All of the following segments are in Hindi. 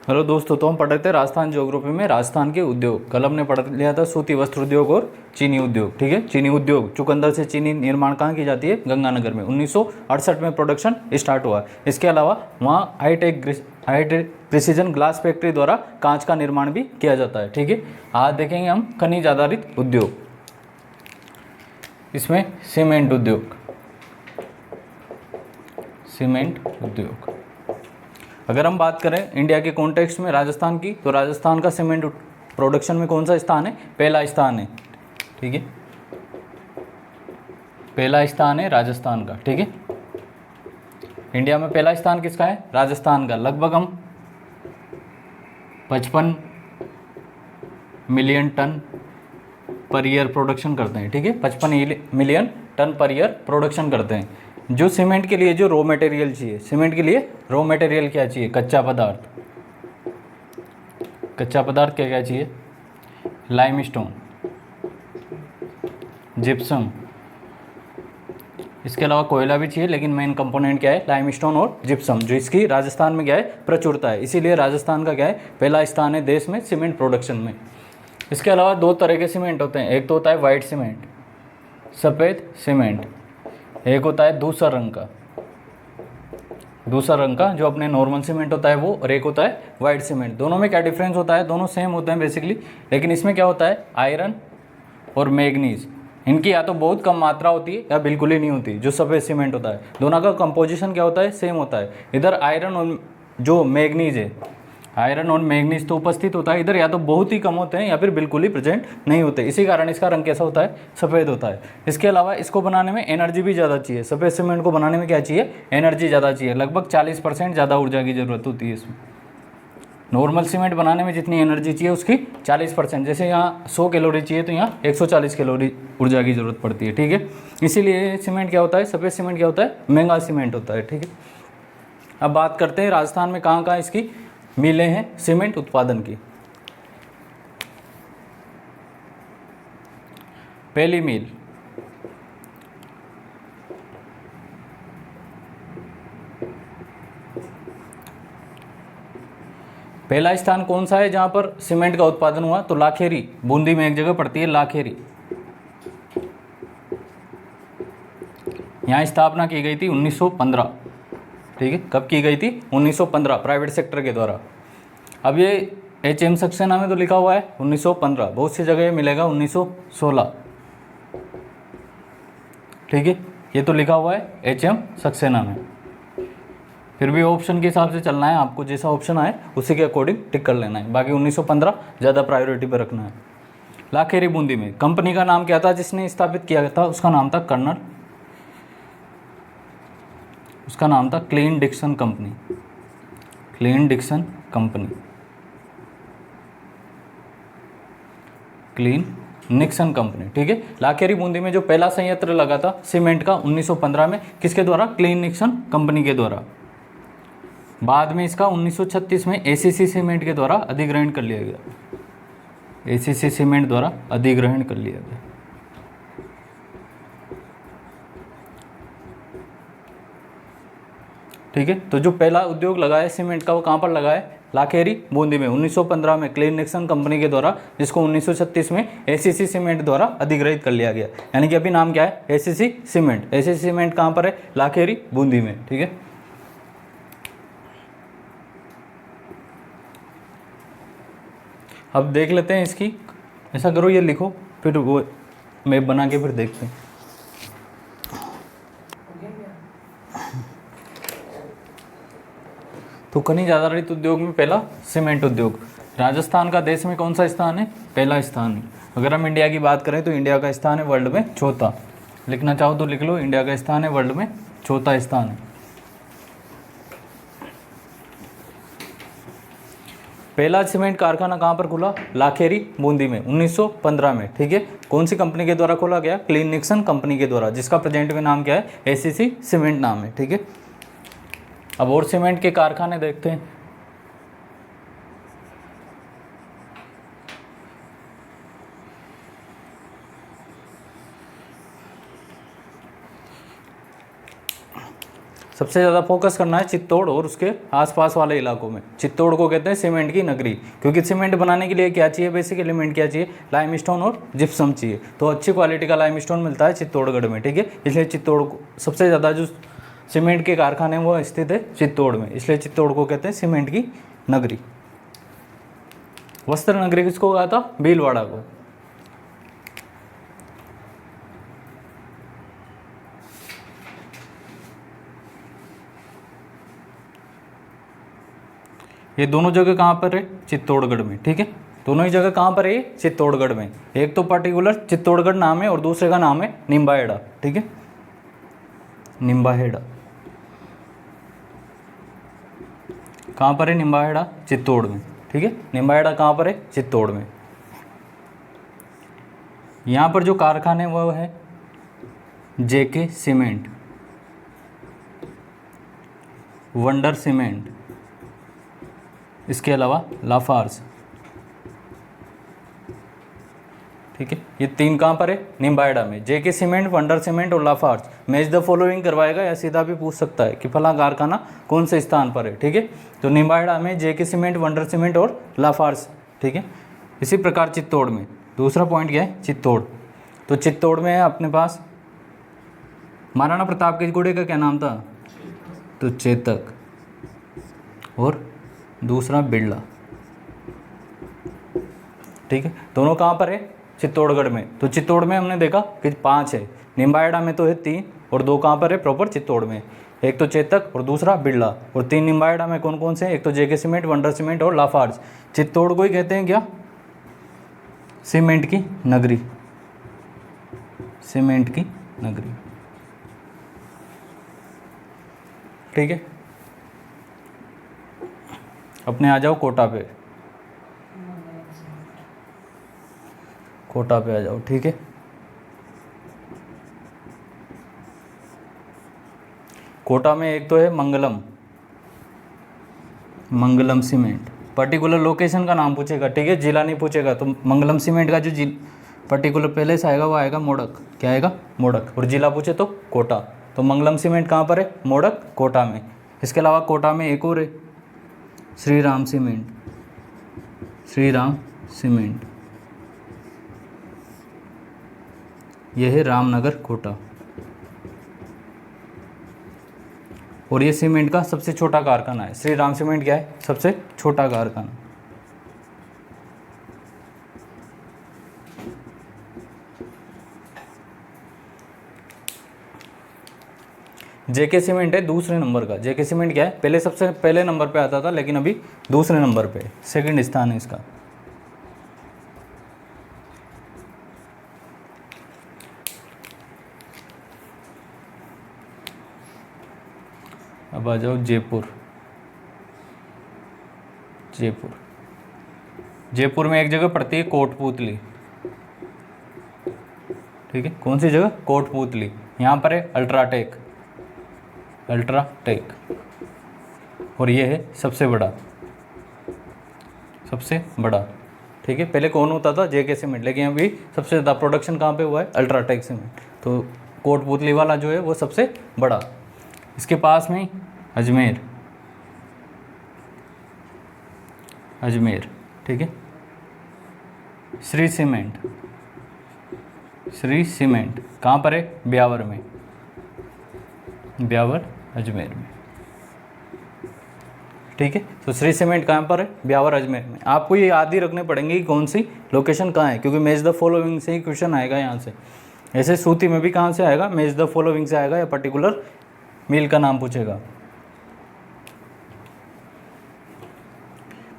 हेलो दोस्तों, तो हम पढ़ रहे थे राजस्थान ज्योग्राफी में राजस्थान के उद्योग। कल हमने पढ़ लिया था सूती वस्त्र उद्योग और चीनी उद्योग। ठीक है, चीनी उद्योग चुकंदर से चीनी निर्माण कहाँ की जाती है? गंगानगर में 1968 में प्रोडक्शन स्टार्ट हुआ। इसके अलावा वहाँ हाईटेक प्रिसीजन ग्लास फैक्ट्री द्वारा कांच का निर्माण भी किया जाता है। ठीक है, आज देखेंगे हम खनिज आधारित उद्योग। इसमें सीमेंट उद्योग, सीमेंट उद्योग। अगर हम बात करें इंडिया के कॉन्टेक्स्ट में राजस्थान की, तो राजस्थान का सीमेंट प्रोडक्शन में कौन सा स्थान है? पहला स्थान है। ठीक है, पहला स्थान है राजस्थान का। ठीक है, इंडिया में पहला स्थान किसका है? राजस्थान का। लगभग हम 55 million ton per year production करते हैं। ठीक है, 55 million ton per year production करते हैं। जो सीमेंट के लिए जो रॉ मटेरियल चाहिए, सीमेंट के लिए रॉ मटेरियल क्या चाहिए? कच्चा पदार्थ। कच्चा पदार्थ क्या क्या चाहिए? लाइमस्टोन, जिप्सम, इसके अलावा कोयला भी चाहिए, लेकिन मेन कंपोनेंट क्या है? लाइमस्टोन और जिप्सम, जो इसकी राजस्थान में क्या है? प्रचुरता है। इसीलिए राजस्थान का क्या है? पहला स्थान है देश में सीमेंट प्रोडक्शन में। इसके अलावा दो तरह के सीमेंट होते हैं। एक तो होता है वाइट सीमेंट, सफ़ेद सीमेंट। एक होता है दूसरा रंग का, दूसरा रंग का जो अपने नॉर्मल सीमेंट होता है वो, और एक होता है वाइट सीमेंट। दोनों में क्या डिफरेंस होता है? दोनों सेम होते हैं बेसिकली, लेकिन इसमें क्या होता है? आयरन और मैग्नीज, इनकी या तो बहुत कम मात्रा होती है या बिल्कुल ही नहीं होती। जो सफ़ेद सीमेंट होता है, दोनों का कंपोजिशन क्या होता है? सेम होता है। इधर आयरन और जो मैग्नीज है, आयरन और मैग्नीज तो उपस्थित होता है, इधर या तो बहुत ही कम होते हैं या फिर बिल्कुल ही प्रेजेंट नहीं होते। इसी कारण इसका रंग कैसा होता है? सफ़ेद होता है। इसके अलावा इसको बनाने में एनर्जी भी ज़्यादा चाहिए। सफ़ेद सीमेंट को बनाने में क्या चाहिए? एनर्जी ज़्यादा चाहिए। लगभग 40% ज़्यादा ऊर्जा की ज़रूरत होती है इसमें। नॉर्मल सीमेंट बनाने में जितनी एनर्जी चाहिए उसकी 40%। जैसे यहाँ 100 कैलोरी चाहिए तो यहाँ 140 कैलोरी ऊर्जा की ज़रूरत पड़ती है। ठीक है, इसीलिए सीमेंट क्या होता है? सफ़ेद सीमेंट क्या होता है? महंगा सीमेंट होता है। ठीक है, अब बात करते हैं राजस्थान में कहाँ कहाँ इसकी मिलें हैं सीमेंट उत्पादन की। पहली मिल पहला स्थान कौन सा है जहां पर सीमेंट का उत्पादन हुआ? तो लाखेरी, बूंदी में एक जगह पड़ती है लाखेरी। यहाँ स्थापना की गई थी 1915। ठीक है, कब की गई थी? 1915, प्राइवेट सेक्टर के द्वारा। अब ये HM सक्सेना में तो लिखा हुआ है 1915, बहुत सी जगह मिलेगा 1916। ठीक है, ये तो लिखा हुआ है HM सक्सेना में। फिर भी ऑप्शन के हिसाब से चलना है आपको, जैसा ऑप्शन आए उसी के अकॉर्डिंग टिक कर लेना है। बाकी 1915 ज़्यादा प्रायोरिटी पर रखना है। लाखेरी बूंदी में कंपनी का नाम क्या था जिसने स्थापित किया था? उसका नाम था कर्नल, उसका नाम था clean Dixon company. Clean Dixon company, clean Nixon company. ठीक है, लाखेरी बूंदी में जो पहला संयंत्र लगा था सीमेंट का 1915 में, किसके द्वारा? क्लीन निक्सन कंपनी के द्वारा। बाद में इसका 1936 में ACC सीमेंट के द्वारा अधिग्रहण कर लिया गया। ACC सीमेंट द्वारा अधिग्रहण कर लिया गया। ठीक है, तो जो पहला उद्योग लगा है सीमेंट का वो कहाँ पर लगा है? लाखेरी बूंदी में 1915 में क्लीन निक्सन कंपनी के द्वारा, जिसको 1936 में ACC सीमेंट द्वारा अधिग्रहित कर लिया गया। यानी कि अभी नाम क्या है? ACC cement. ACC सीमेंट कहाँ पर है? लाखेरी बूंदी में। ठीक है, अब देख लेते हैं इसकी। ऐसा करो, ये लिखो, फिर वो मैप बना के फिर देखते हैं। तो खनिज आधारित उद्योग में पहला सीमेंट उद्योग। राजस्थान का देश में कौन सा स्थान है? पहला स्थान है। अगर हम इंडिया की बात करें तो इंडिया का स्थान है वर्ल्ड में चौथा। लिखना चाहो तो लिख लो, इंडिया का स्थान है वर्ल्ड में चौथा स्थान है। पहला सीमेंट कारखाना कहाँ पर खुला? लाखेरी बूंदी में 1915 में। ठीक है, कौन सी कंपनी के द्वारा खोला गया? क्लीन निक्सन कंपनी के द्वारा, जिसका प्रेजेंट में नाम क्या है? ACC सीमेंट नाम है। ठीक है, अब और सीमेंट के कारखाने देखते हैं। सबसे ज़्यादा फोकस करना है चित्तौड़ और उसके आसपास वाले इलाकों में। चित्तौड़ को कहते हैं सीमेंट की नगरी, क्योंकि सीमेंट बनाने के लिए क्या चाहिए, बेसिक एलिमेंट क्या चाहिए, लाइमस्टोन और जिप्सम चाहिए। तो अच्छी क्वालिटी का लाइमस्टोन मिलता है चित्तौड़गढ़ में, ठीक है। इसलिए चित्तौड़ को सबसे ज़्यादा जो सीमेंट के कारखाने वो स्थित है चित्तौड़ में, इसलिए चित्तौड़ को कहते हैं सीमेंट की नगरी। वस्त्र नगरी किसको कहा था, भीलवाड़ा को। ये दोनों जगह कहाँ पर है, चित्तौड़गढ़ में, ठीक है। दोनों ही जगह कहाँ पर है, चित्तौड़गढ़ में। एक तो पर्टिकुलर चित्तौड़गढ़ नाम है और दूसरे का नाम है निम्बाहेड़ा, ठीक है, निम्बाहेड़ा। कहाँ पर है निम्बाहेड़ा, चित्तौड़ में, ठीक है। निम्बाहेड़ा कहाँ पर है, चित्तौड़ में। यहाँ पर जो कारखाने वो है जेके सीमेंट, वंडर सीमेंट, इसके अलावा लाफार्ज, ठीक है। ये तीन कहाँ पर है, निम्बाहेड़ा में। जेके सीमेंट, वंडर सीमेंट और लाफार्ज। मैच द फॉलोइंग करवाएगा या सीधा भी पूछ सकता है कि फला कारखाना कौन से स्थान पर है, ठीक है। तो निम्बाहेड़ा में जेके सीमेंट, वंडर सीमेंट और लाफार्ज, ठीक है। इसी प्रकार चित्तौड़ में, दूसरा पॉइंट क्या है, चित्तौड़। तो चित्तौड़ में है अपने पास महाराणा प्रताप के घोड़े का क्या नाम था, तो चेतक, और दूसरा बिरला, ठीक है। दोनों कहाँ पर है, चित्तौड़गढ़ में। तो चित्तौड़ में हमने देखा कि 5 है, निम्बाहेड़ा में तो है 3, और 2 कहाँ पर है, प्रॉपर चित्तौड़ में। एक तो चेतक और दूसरा बिरला, और 3 निम्बाहेड़ा में कौन कौन से, एक तो जेके सीमेंट, वंडर सीमेंट और लाफार्ज। चित्तौड़ को ही कहते हैं क्या, सीमेंट की नगरी, सीमेंट की नगरी, ठीक है। अपने आ जाओ कोटा पे, कोटा पे आ जाओ, ठीक है। कोटा में एक तो है मंगलम, मंगलम सीमेंट। पर्टिकुलर लोकेशन का नाम पूछेगा, ठीक है, जिला नहीं पूछेगा। तो मंगलम सीमेंट का जो पर्टिकुलर पहले से आएगा वो आएगा मोड़क, क्या आएगा, मोड़क। और जिला पूछे तो कोटा। तो मंगलम सीमेंट कहाँ पर है, मोड़क, कोटा में। इसके अलावा कोटा में एक और है, श्री राम सीमेंट, श्री राम सीमेंट, यह है रामनगर, कोटा। और ये सीमेंट का सबसे छोटा कारखाना है। श्री राम सीमेंट क्या है, सबसे छोटा कारखाना। जेके सीमेंट है दूसरे नंबर का। जेके सीमेंट क्या है, पहले सबसे पहले नंबर पे आता था, लेकिन अभी दूसरे नंबर पे, सेकंड स्थान है इसका। अब आ जाओ जयपुर। जयपुर, जयपुर में एक जगह पड़ती है कोटपुतली, ठीक है। कौन सी जगह, कोटपुतली। यहाँ पर है अल्ट्राटेक, अल्ट्राटेक। और ये है सबसे बड़ा, सबसे बड़ा, ठीक है। पहले कौन होता था, जेके सीमेंट, लेकिन अभी सबसे ज़्यादा प्रोडक्शन कहाँ पे हुआ है, अल्ट्राटेक सीमेंट। तो कोटपुतली वाला जो है वो सबसे बड़ा। इसके पास में अजमेर, अजमेर, ठीक है। श्री सीमेंट, श्री सीमेंट कहाँ पर है, ब्यावर में, ब्यावर, अजमेर में, ठीक है। तो श्री सीमेंट कहाँ पर है, ब्यावर, अजमेर में। आपको ये याद ही रखने पड़ेंगे कि कौन सी लोकेशन कहाँ है, क्योंकि मैच द फॉलोइंग से ही क्वेश्चन आएगा यहाँ से। ऐसे सूती में भी कहाँ से आएगा, मैच द फॉलोइंग से आएगा, या पर्टिकुलर मिल का नाम पूछेगा।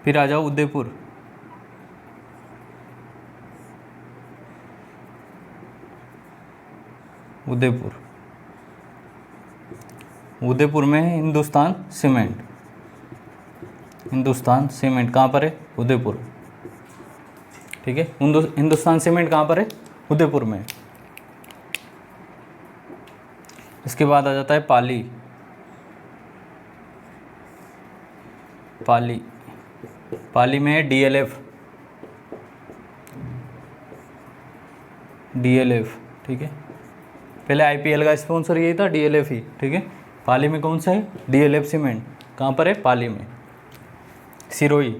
फिर आ जाओ उदयपुर। उदयपुर, उदयपुर में हिंदुस्तान सीमेंट, हिंदुस्तान सीमेंट कहाँ पर है, उदयपुर, ठीक है। हिंदुस्तान सीमेंट कहाँ पर है, उदयपुर में। इसके बाद आ जाता है पाली, पाली, पाली में है डीएलएफ, डीएलएफ, ठीक है। पहले आईपीएल का स्पॉन्सर यही था, डीएलएफ ही, ठीक है। पाली में कौन सा है? DLF cement. कहाँ पर है? पाली में। सिरोही,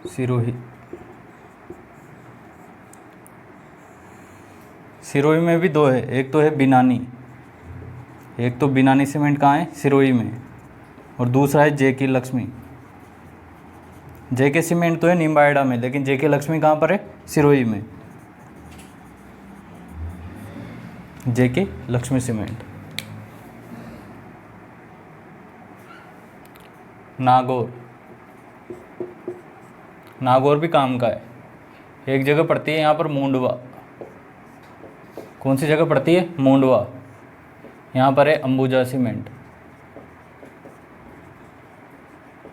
सिरोही, सिरोही में भी दो है, एक तो है बिनानी, एक तो बिनानी सीमेंट कहाँ है? सिरोही में, और दूसरा है JK लक्ष्मी। JK सीमेंट तो है निम्बाहेड़ा में, लेकिन JK लक्ष्मी कहाँ पर है? सिरोही में। JK Lakshmi cement. नागौर, नागौर भी काम का है। एक जगह पड़ती है यहाँ पर मूंडवा। कौन सी जगह पड़ती है? मूंडवा। यहाँ पर है अंबुजा सीमेंट,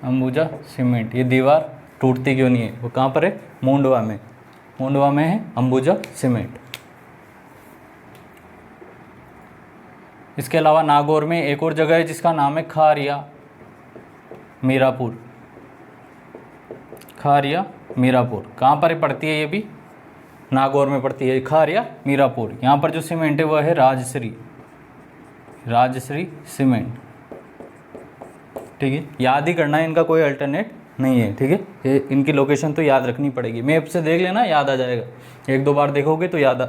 अंबुजा सीमेंट। ये दीवार टूटती क्यों नहीं है? वो कहाँ पर है? मूंडवा में। मूंडवा में है अंबुजा सीमेंट। इसके अलावा नागौर में एक और जगह है जिसका नाम है खारिया मीरापुर। खारिया मीरापुर कहाँ पर पड़ती है? ये भी नागौर में पड़ती है, खारिया मीरापुर। यहाँ पर जो सीमेंट है वह है राजश्री, राजश्री सीमेंट। ठीक है, याद ही करना है, इनका कोई अल्टरनेट नहीं है। ठीक है, ये इनकी लोकेशन तो याद रखनी पड़ेगी। मैप से देख लेना, याद आ जाएगा। एक दो बार देखोगे तो याद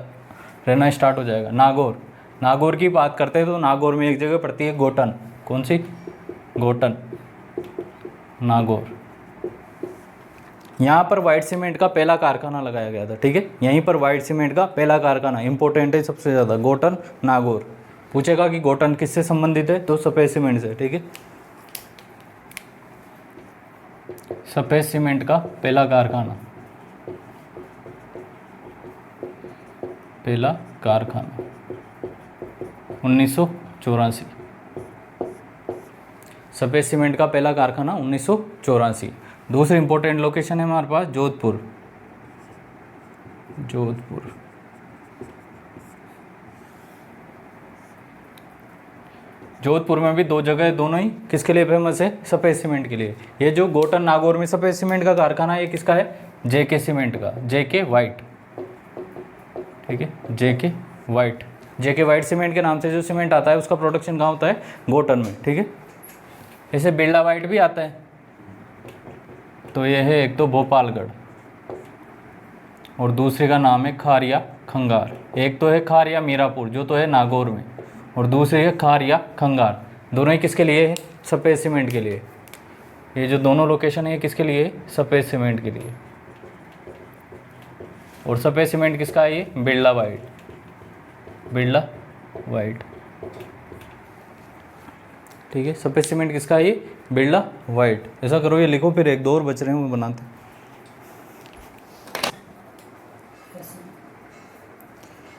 रहना स्टार्ट हो जाएगा। नागौर, नागौर की बात करते हैं तो नागौर में एक जगह पड़ती है गोटन। कौन सी? गोटन, नागौर। यहाँ पर वाइट सीमेंट का पहला कारखाना लगाया गया था। ठीक है, यहीं पर वाइट सीमेंट का पहला कारखाना इंपॉर्टेंट है सबसे ज़्यादा, गोटन, नागौर। पूछेगा कि गोटन किससे संबंधित है, तो सफ़ेद सीमेंट से। ठीक है, सफ़ेद सीमेंट का पहला कारखाना, पहला कारखाना 1984। सफ़ेद सीमेंट का पहला कारखाना 1984। दूसरी इंपॉर्टेंट लोकेशन है हमारे पास जोधपुर, जोधपुर। जोधपुर में भी दो जगह है, दोनों ही किसके लिए फेमस है? सफ़ेद सीमेंट के लिए। ये जो गोटन नागौर में सफ़ेद सीमेंट का कारखाना है, ये किसका है? JK सीमेंट का, JK वाइट। ठीक है, JK white. JK white cement के नाम से जो सीमेंट आता है उसका प्रोडक्शन कहाँ होता है? गोटन में। ठीक है, ऐसे बिरला वाइट भी आता है। तो ये है एक तो भोपालगढ़, और दूसरे का नाम है खारिया खंगार। एक तो है खारिया मीरापुर जो तो है नागौर में, और दूसरी है खारिया खंगार। दोनों ही किसके लिए है? सफ़ेद सीमेंट के लिए। ये जो दोनों लोकेशन है ये किसके लिए? सफ़ेद सीमेंट के लिए। और सफ़ेद सीमेंट किसका है? ये बिरला वाइट, बिरला वाइट। ठीक है, सफ़ेद सीमेंट किसका है? ये बिरला वाइट। ऐसा करो, ये लिखो, फिर एक दो और बच रहे हैं वो बनाते।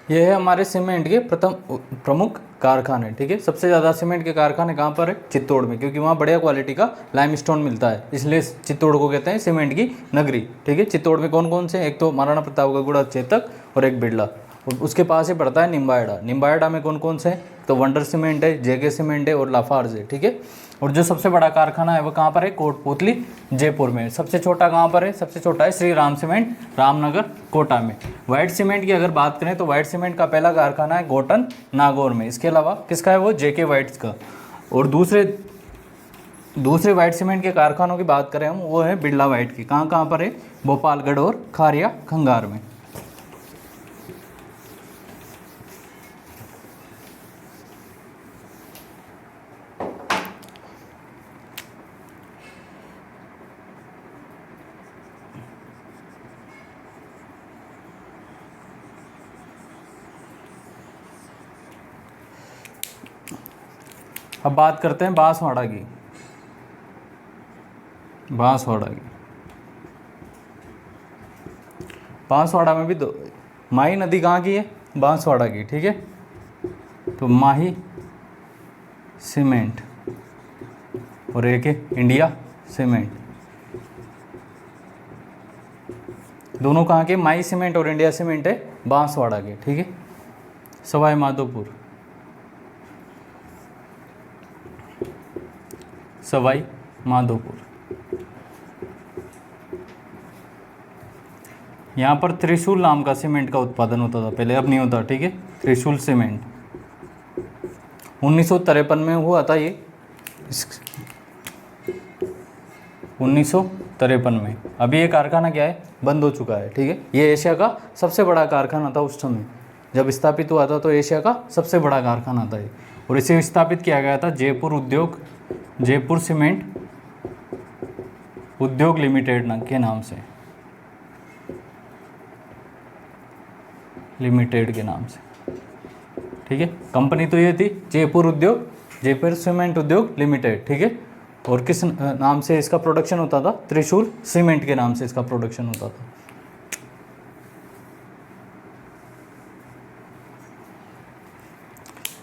ये है हमारे सीमेंट के प्रमुख कारखाने। ठीक है, सबसे ज़्यादा सीमेंट के कारखाने कहाँ पर है? चित्तौड़ में, क्योंकि वहाँ बढ़िया क्वालिटी का लाइमस्टोन मिलता है, इसलिए चित्तौड़ को कहते हैं सीमेंट की नगरी। ठीक है, चित्तौड़ में कौन कौन से? एक तो महाराणा प्रतापगढ़, चेतक, और एक बिरला। और उसके पास ही पड़ता है निम्बाहेड़ा। निम्बाहेड़ा में कौन कौन से हैं? तो वंडर सीमेंट है, JK सीमेंट है, और लाफार्ज है। ठीक है, और जो सबसे बड़ा कारखाना है वो कहाँ पर है? कोटपुतली, जयपुर में। सबसे छोटा कहाँ पर है? सबसे छोटा है श्री राम सीमेंट, रामनगर, कोटा में। वाइट सीमेंट की अगर बात करें तो वाइट सीमेंट का पहला कारखाना है गोटन, नागौर में। इसके अलावा किसका है? वो JK वाइट्स का। और दूसरे वाइट सीमेंट के कारखानों की बात करें हम, वो है बिरला वाइट की। कहाँ कहाँ पर है? भोपालगढ़ और खारिया खंगार में। अब बात करते हैं बांसवाड़ा की। बांसवाड़ा की, बांसवाड़ा में भी दो, माही नदी कहाँ की है? बांसवाड़ा की। ठीक है, तो माही सीमेंट और एक है इंडिया सीमेंट। दोनों कहाँ के? माही सीमेंट और इंडिया सीमेंट है बांसवाड़ा के। ठीक है, सवाई माधोपुर, सवाई माधोपुर। यहाँ पर त्रिशूल नाम का सीमेंट का उत्पादन होता था पहले, अब नहीं होता। ठीक है, त्रिशूल सीमेंट 1953 में हुआ था ये, 1953 में। अभी ये कारखाना क्या है, बंद हो चुका है, ठीक है। ये एशिया का सबसे बड़ा कारखाना था उस समय जब स्थापित हुआ था, तो एशिया का सबसे बड़ा कारखाना था ये, और इसे स्थापित किया गया था जयपुर सीमेंट उद्योग लिमिटेड के नाम से, ठीक है। कंपनी तो ये थी जयपुर सीमेंट उद्योग लिमिटेड, ठीक है। और किस नाम से इसका प्रोडक्शन होता था, त्रिशूल सीमेंट के नाम से इसका प्रोडक्शन होता था।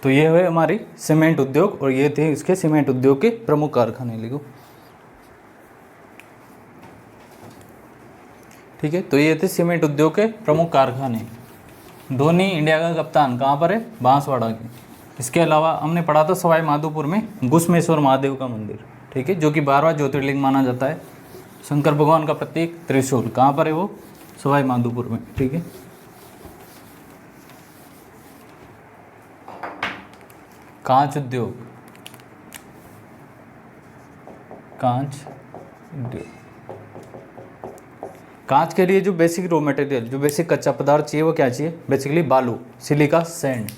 तो ये है हमारी सीमेंट उद्योग, और ये थे इसके सीमेंट उद्योग के प्रमुख कारखाने, लिखो, ठीक है। तो ये थे सीमेंट उद्योग के प्रमुख कारखाने। धोनी इंडिया का कप्तान कहाँ पर है, बांसवाड़ा के। इसके अलावा हमने पढ़ा था सवाई माधोपुर में घुसमेश्वर महादेव का मंदिर, ठीक है, जो कि 12वां ज्योतिर्लिंग माना जाता है। शंकर भगवान का प्रतीक त्रिशूल कहाँ पर है, वो सवाई माधोपुर में, ठीक है। कांच उद्योग, कांच के लिए जो बेसिक रॉ मटेरियल, जो बेसिक कच्चा पदार्थ चाहिए वो क्या चाहिए, बेसिकली बालू, सिलिका सैंड।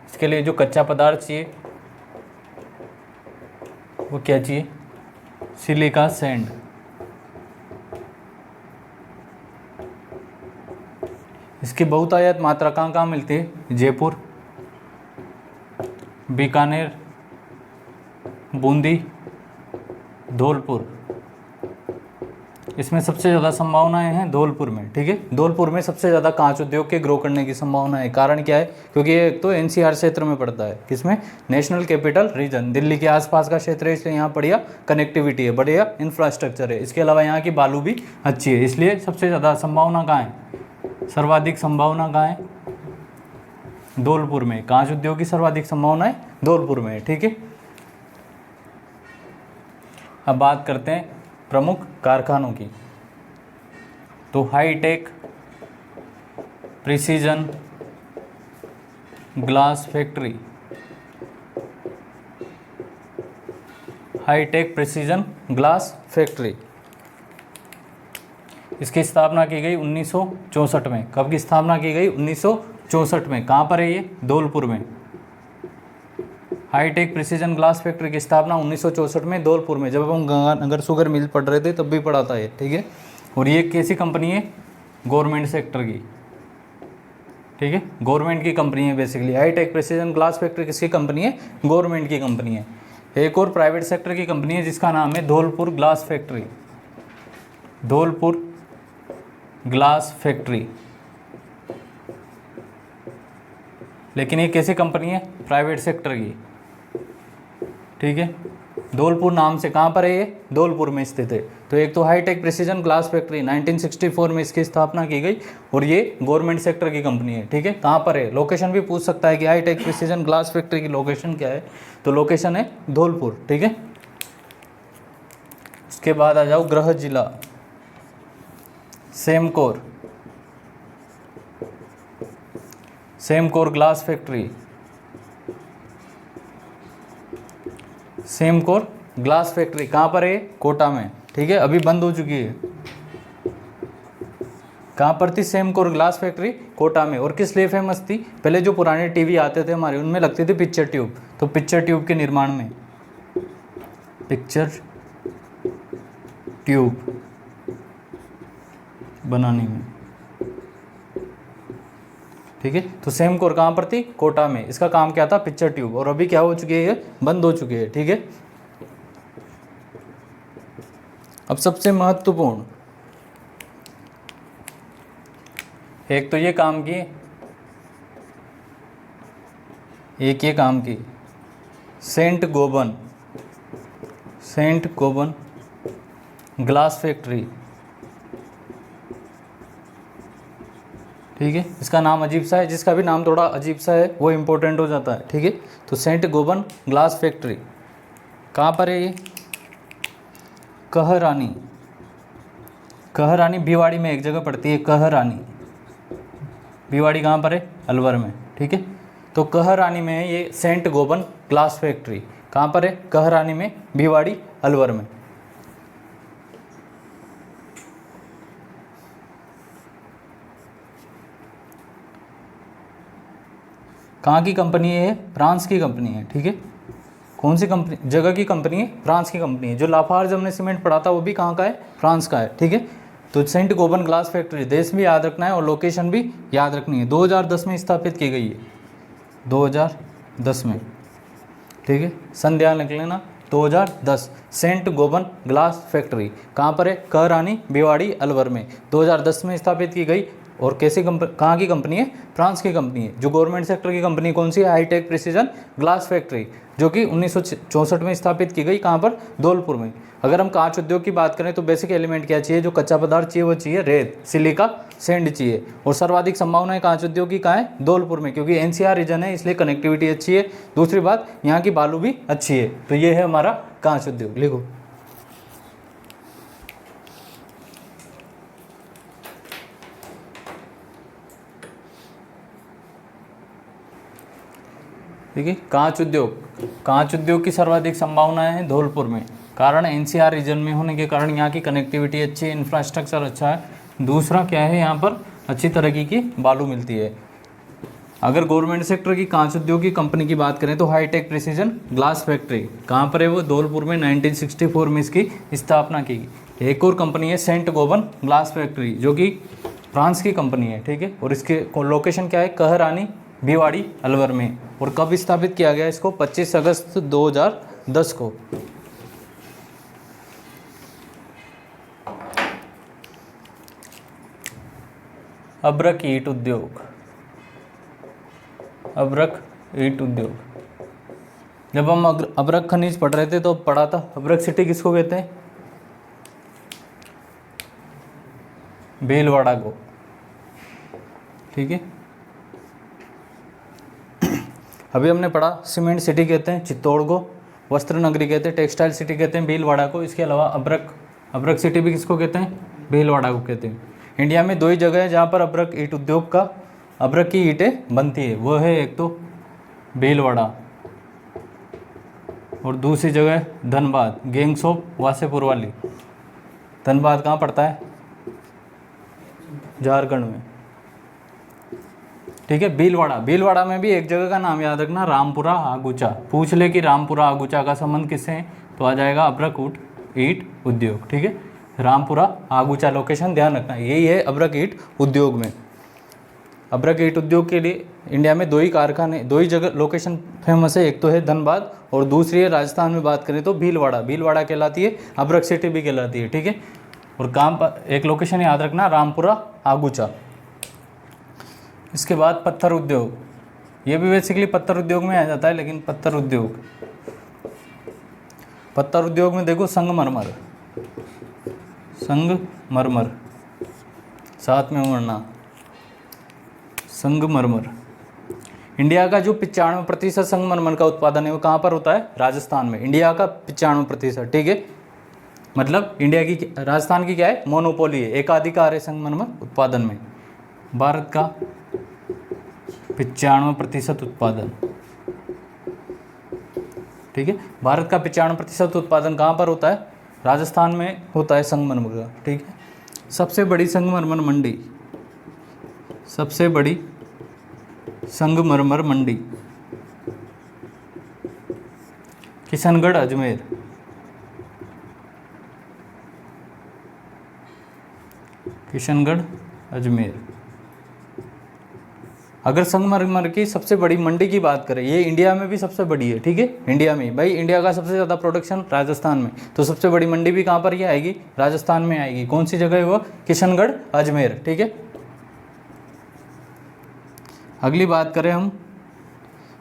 इसके लिए जो कच्चा पदार्थ चाहिए वो क्या चाहिए, सिलिका सैंड। इसकी बहुतायत मात्रा कहाँ कहाँ मिलती है, जयपुर, बीकानेर, बूंदी, धौलपुर। इसमें सबसे ज़्यादा संभावनाएं हैं धौलपुर में, ठीक है। धौलपुर में सबसे ज़्यादा कांच उद्योग के ग्रो करने की संभावना है। कारण क्या है, क्योंकि ये एक तो एनसीआर क्षेत्र में पड़ता है, किसमें, नेशनल कैपिटल रीजन, दिल्ली के आसपास का क्षेत्र है, इसलिए यहाँ बढ़िया कनेक्टिविटी है, बढ़िया इंफ्रास्ट्रक्चर है। इसके अलावा यहाँ की बालू भी अच्छी है, इसलिए सबसे ज़्यादा संभावना कहाँ है, सर्वाधिक संभावना कहाँ है, धौलपुर में। कांच उद्योग की सर्वाधिक संभावना है धौलपुर में, ठीक है। अब बात करते हैं प्रमुख कारखानों की। तो hi-tech precision glass factory, hi-tech precision glass factory, इसकी स्थापना की गई 1964 में। कब की स्थापना की गई, 1964 में। कहाँ पर है ये, धौलपुर में। हाईटेक प्रिसीजन ग्लास फैक्ट्री की स्थापना 1964 में धौलपुर में, जब हम गंगानगर शुगर मिल पढ़ रहे थे तब भी पढ़ा था ये, ठीक है। और ये कैसी कंपनी है, गवर्नमेंट सेक्टर की, ठीक है, गवर्नमेंट की कंपनी है basically. Hi-tech precision glass factory किसकी कंपनी है, गवर्नमेंट की कंपनी है। एक और प्राइवेट सेक्टर की कंपनी है जिसका नाम है Dholpur glass factory, Dholpur glass factory. लेकिन ये कैसी कंपनी है, प्राइवेट सेक्टर की, ठीक है। धौलपुर नाम से कहाँ पर है ये, धौलपुर में स्थित है। तो एक तो हाईटेक प्रिसीजन ग्लास फैक्ट्री 1964 में इसकी स्थापना की गई, और ये गवर्नमेंट सेक्टर की कंपनी है, ठीक है। कहाँ पर है, लोकेशन भी पूछ सकता है कि हाईटेक प्रिसीजन ग्लास फैक्ट्री की लोकेशन क्या है, तो लोकेशन है धौलपुर, ठीक है। उसके बाद आ जाओ गृह जिला, Semcor glass factory, Semcor glass factory कहाँ पर है, कोटा में, ठीक है। अभी बंद हो चुकी है। कहाँ पर थी सेमकोर ग्लास फैक्ट्री, कोटा में। और किस लिए फेमस थी, पहले जो पुराने टीवी आते थे हमारे, उनमें लगती थी पिक्चर ट्यूब, तो पिक्चर ट्यूब के निर्माण में, पिक्चर ट्यूब बनाने में, ठीक है। तो सेमकोर कहाँ पर थी, कोटा में। इसका काम क्या था, पिक्चर ट्यूब। और अभी क्या हो चुकी है, ये बंद हो चुकी है, ठीक है। अब सबसे महत्वपूर्ण, एक तो ये काम की, एक ये काम की सेंट गोबन ग्लास फैक्ट्री, ठीक है। इसका नाम अजीब सा है, जिसका भी नाम थोड़ा अजीब सा है वो इम्पोर्टेंट हो जाता है, ठीक है। तो सेंट गोबन ग्लास फैक्ट्री कहाँ पर है ये, कहरानी भिवाड़ी में एक जगह पड़ती है, कहरानी भिवाड़ी कहाँ पर है, अलवर में, ठीक है। तो कहरानी में है ये सेंट गोबन ग्लास फैक्ट्री, कहाँ पर है, कहरानी में, भिवाड़ी, अलवर में। कहाँ की कंपनी है, फ्रांस की कंपनी है, ठीक है। कौन सी कंपनी, जगह की कंपनी है, फ्रांस की कंपनी है। जो लाफार्ज हमने सीमेंट पढ़ा था वो भी कहाँ का है, फ्रांस का है, ठीक है। तो सेंट गोबन ग्लास फैक्ट्री, देश भी याद रखना है और लोकेशन भी याद रखनी है। 2010 में स्थापित की गई है, 2010 में, ठीक है। सन ध्यान रख लेना, 2010, सेंट गोबन ग्लास फैक्ट्री कहाँ पर है, कहरानी, भिवाड़ी, अलवर में, 2010 में स्थापित की गई। और कैसी कंपनी, कहाँ की कंपनी है, फ्रांस की कंपनी है। जो गवर्नमेंट सेक्टर की कंपनी कौन सी है, हाईटेक प्रिसीजन ग्लास फैक्ट्री, जो कि 1964 में स्थापित की गई, कहाँ पर, धौलपुर में। अगर हम कांच उद्योग की बात करें तो बेसिक एलिमेंट क्या चाहिए, जो कच्चा पदार्थ चाहिए वो चाहिए रेत, सिलिका, सैंड चाहिए। और सर्वाधिक संभावना है कांच उद्योग की कहाँ है, धौलपुर में, क्योंकि एनसीआर रीजन है इसलिए कनेक्टिविटी अच्छी है। दूसरी बात, यहाँ की बालू भी अच्छी है। तो ये है हमारा कांच उद्योग, लिखो। ठीक है, कांच उद्योग की सर्वाधिक संभावनाएं हैं धौलपुर में, कारण एनसीआर रीजन में होने के कारण यहाँ की कनेक्टिविटी अच्छी है, इंफ्रास्ट्रक्चर अच्छा है। दूसरा क्या है, यहाँ पर अच्छी तरीके की बालू मिलती है। अगर गवर्नमेंट सेक्टर की कांच उद्योग की कंपनी की बात करें तो हाईटेक प्रिसीजन ग्लास फैक्ट्री कहाँ पर है, वो धौलपुर में 1964 में इसकी स्थापना की गई। एक और कंपनी है सेंट गोबन ग्लास फैक्ट्री, जो कि फ्रांस की कंपनी है, ठीक है। और इसके लोकेशन क्या है, कहरानी, भिवाड़ी, अलवर में। और कब स्थापित किया गया इसको, 25 अगस्त 2010 को। अब्रक ईंट उद्योग, अब्रक ईंट उद्योग, जब हम अब्रक खनिज पढ़ रहे थे तो पढ़ा था अब्रक सिटी किसको कहते हैं, भीलवाड़ा को, ठीक है। अभी हमने पढ़ा सीमेंट सिटी कहते हैं चित्तौड़ को, वस्त्र नगरी कहते हैं, टेक्सटाइल सिटी कहते हैं भीलवाड़ा को। इसके अलावा अब्रक सिटी भी किसको कहते हैं, भीलवाड़ा को कहते हैं। इंडिया में दो ही जगह है जहाँ पर अब्रक ईंट उद्योग का, अब्रक की ईंटें बनती है, वो है एक तो भीलवाड़ा और दूसरी जगह धनबाद, गैंगसोप वासेपुर वाली। धनबाद कहाँ पड़ता है, झारखंड में, ठीक है। भीलवाड़ा में भी एक जगह का नाम याद रखना, रामपुरा आगुचा। पूछ ले कि रामपुरा आगुचा का संबंध किससे है, तो आ जाएगा अब्रक ईंट उद्योग, ठीक है। रामपुरा आगुचा लोकेशन ध्यान रखना, यही है अब्रक ईंट उद्योग में। अब्रक ईंट उद्योग के लिए इंडिया में दो ही कारखाने, दो ही जगह लोकेशन फेमस है, एक तो है धनबाद और दूसरी है राजस्थान में बात करें तो भीलवाड़ा कहलाती है, अब्रक सिटी भी कहलाती है, ठीक है। और काम पर एक लोकेशन याद रखना, रामपुरा आगुचा। इसके बाद पत्थर उद्योग, ये भी बेसिकली पत्थर उद्योग में आ जाता है, लेकिन पत्थर उद्योग में देखो संगमरमर साथ में उड़ना, संगमरमर। इंडिया का जो 95% संगमरमर का उत्पादन है वो कहाँ पर होता है, राजस्थान में। इंडिया का 95%, ठीक है। मतलब इंडिया की, राजस्थान की क्या है, मोनोपोली है, एकाधिकार है संगमरमर उत्पादन में। भारत का 95% उत्पादन, ठीक है। भारत का 95% उत्पादन कहाँ पर होता है, राजस्थान में होता है संगमरमर का, ठीक है। सबसे बड़ी संगमरमर मंडी किशनगढ़, अजमेर। अगर संगमरमर की सबसे बड़ी मंडी की बात करें, ये इंडिया में भी सबसे बड़ी है, ठीक है। इंडिया में भाई, इंडिया का सबसे ज़्यादा प्रोडक्शन राजस्थान में, तो सबसे बड़ी मंडी भी कहाँ पर ही आएगी, राजस्थान में आएगी। कौन सी जगह है वो, किशनगढ़, अजमेर, ठीक है। अगली बात करें हम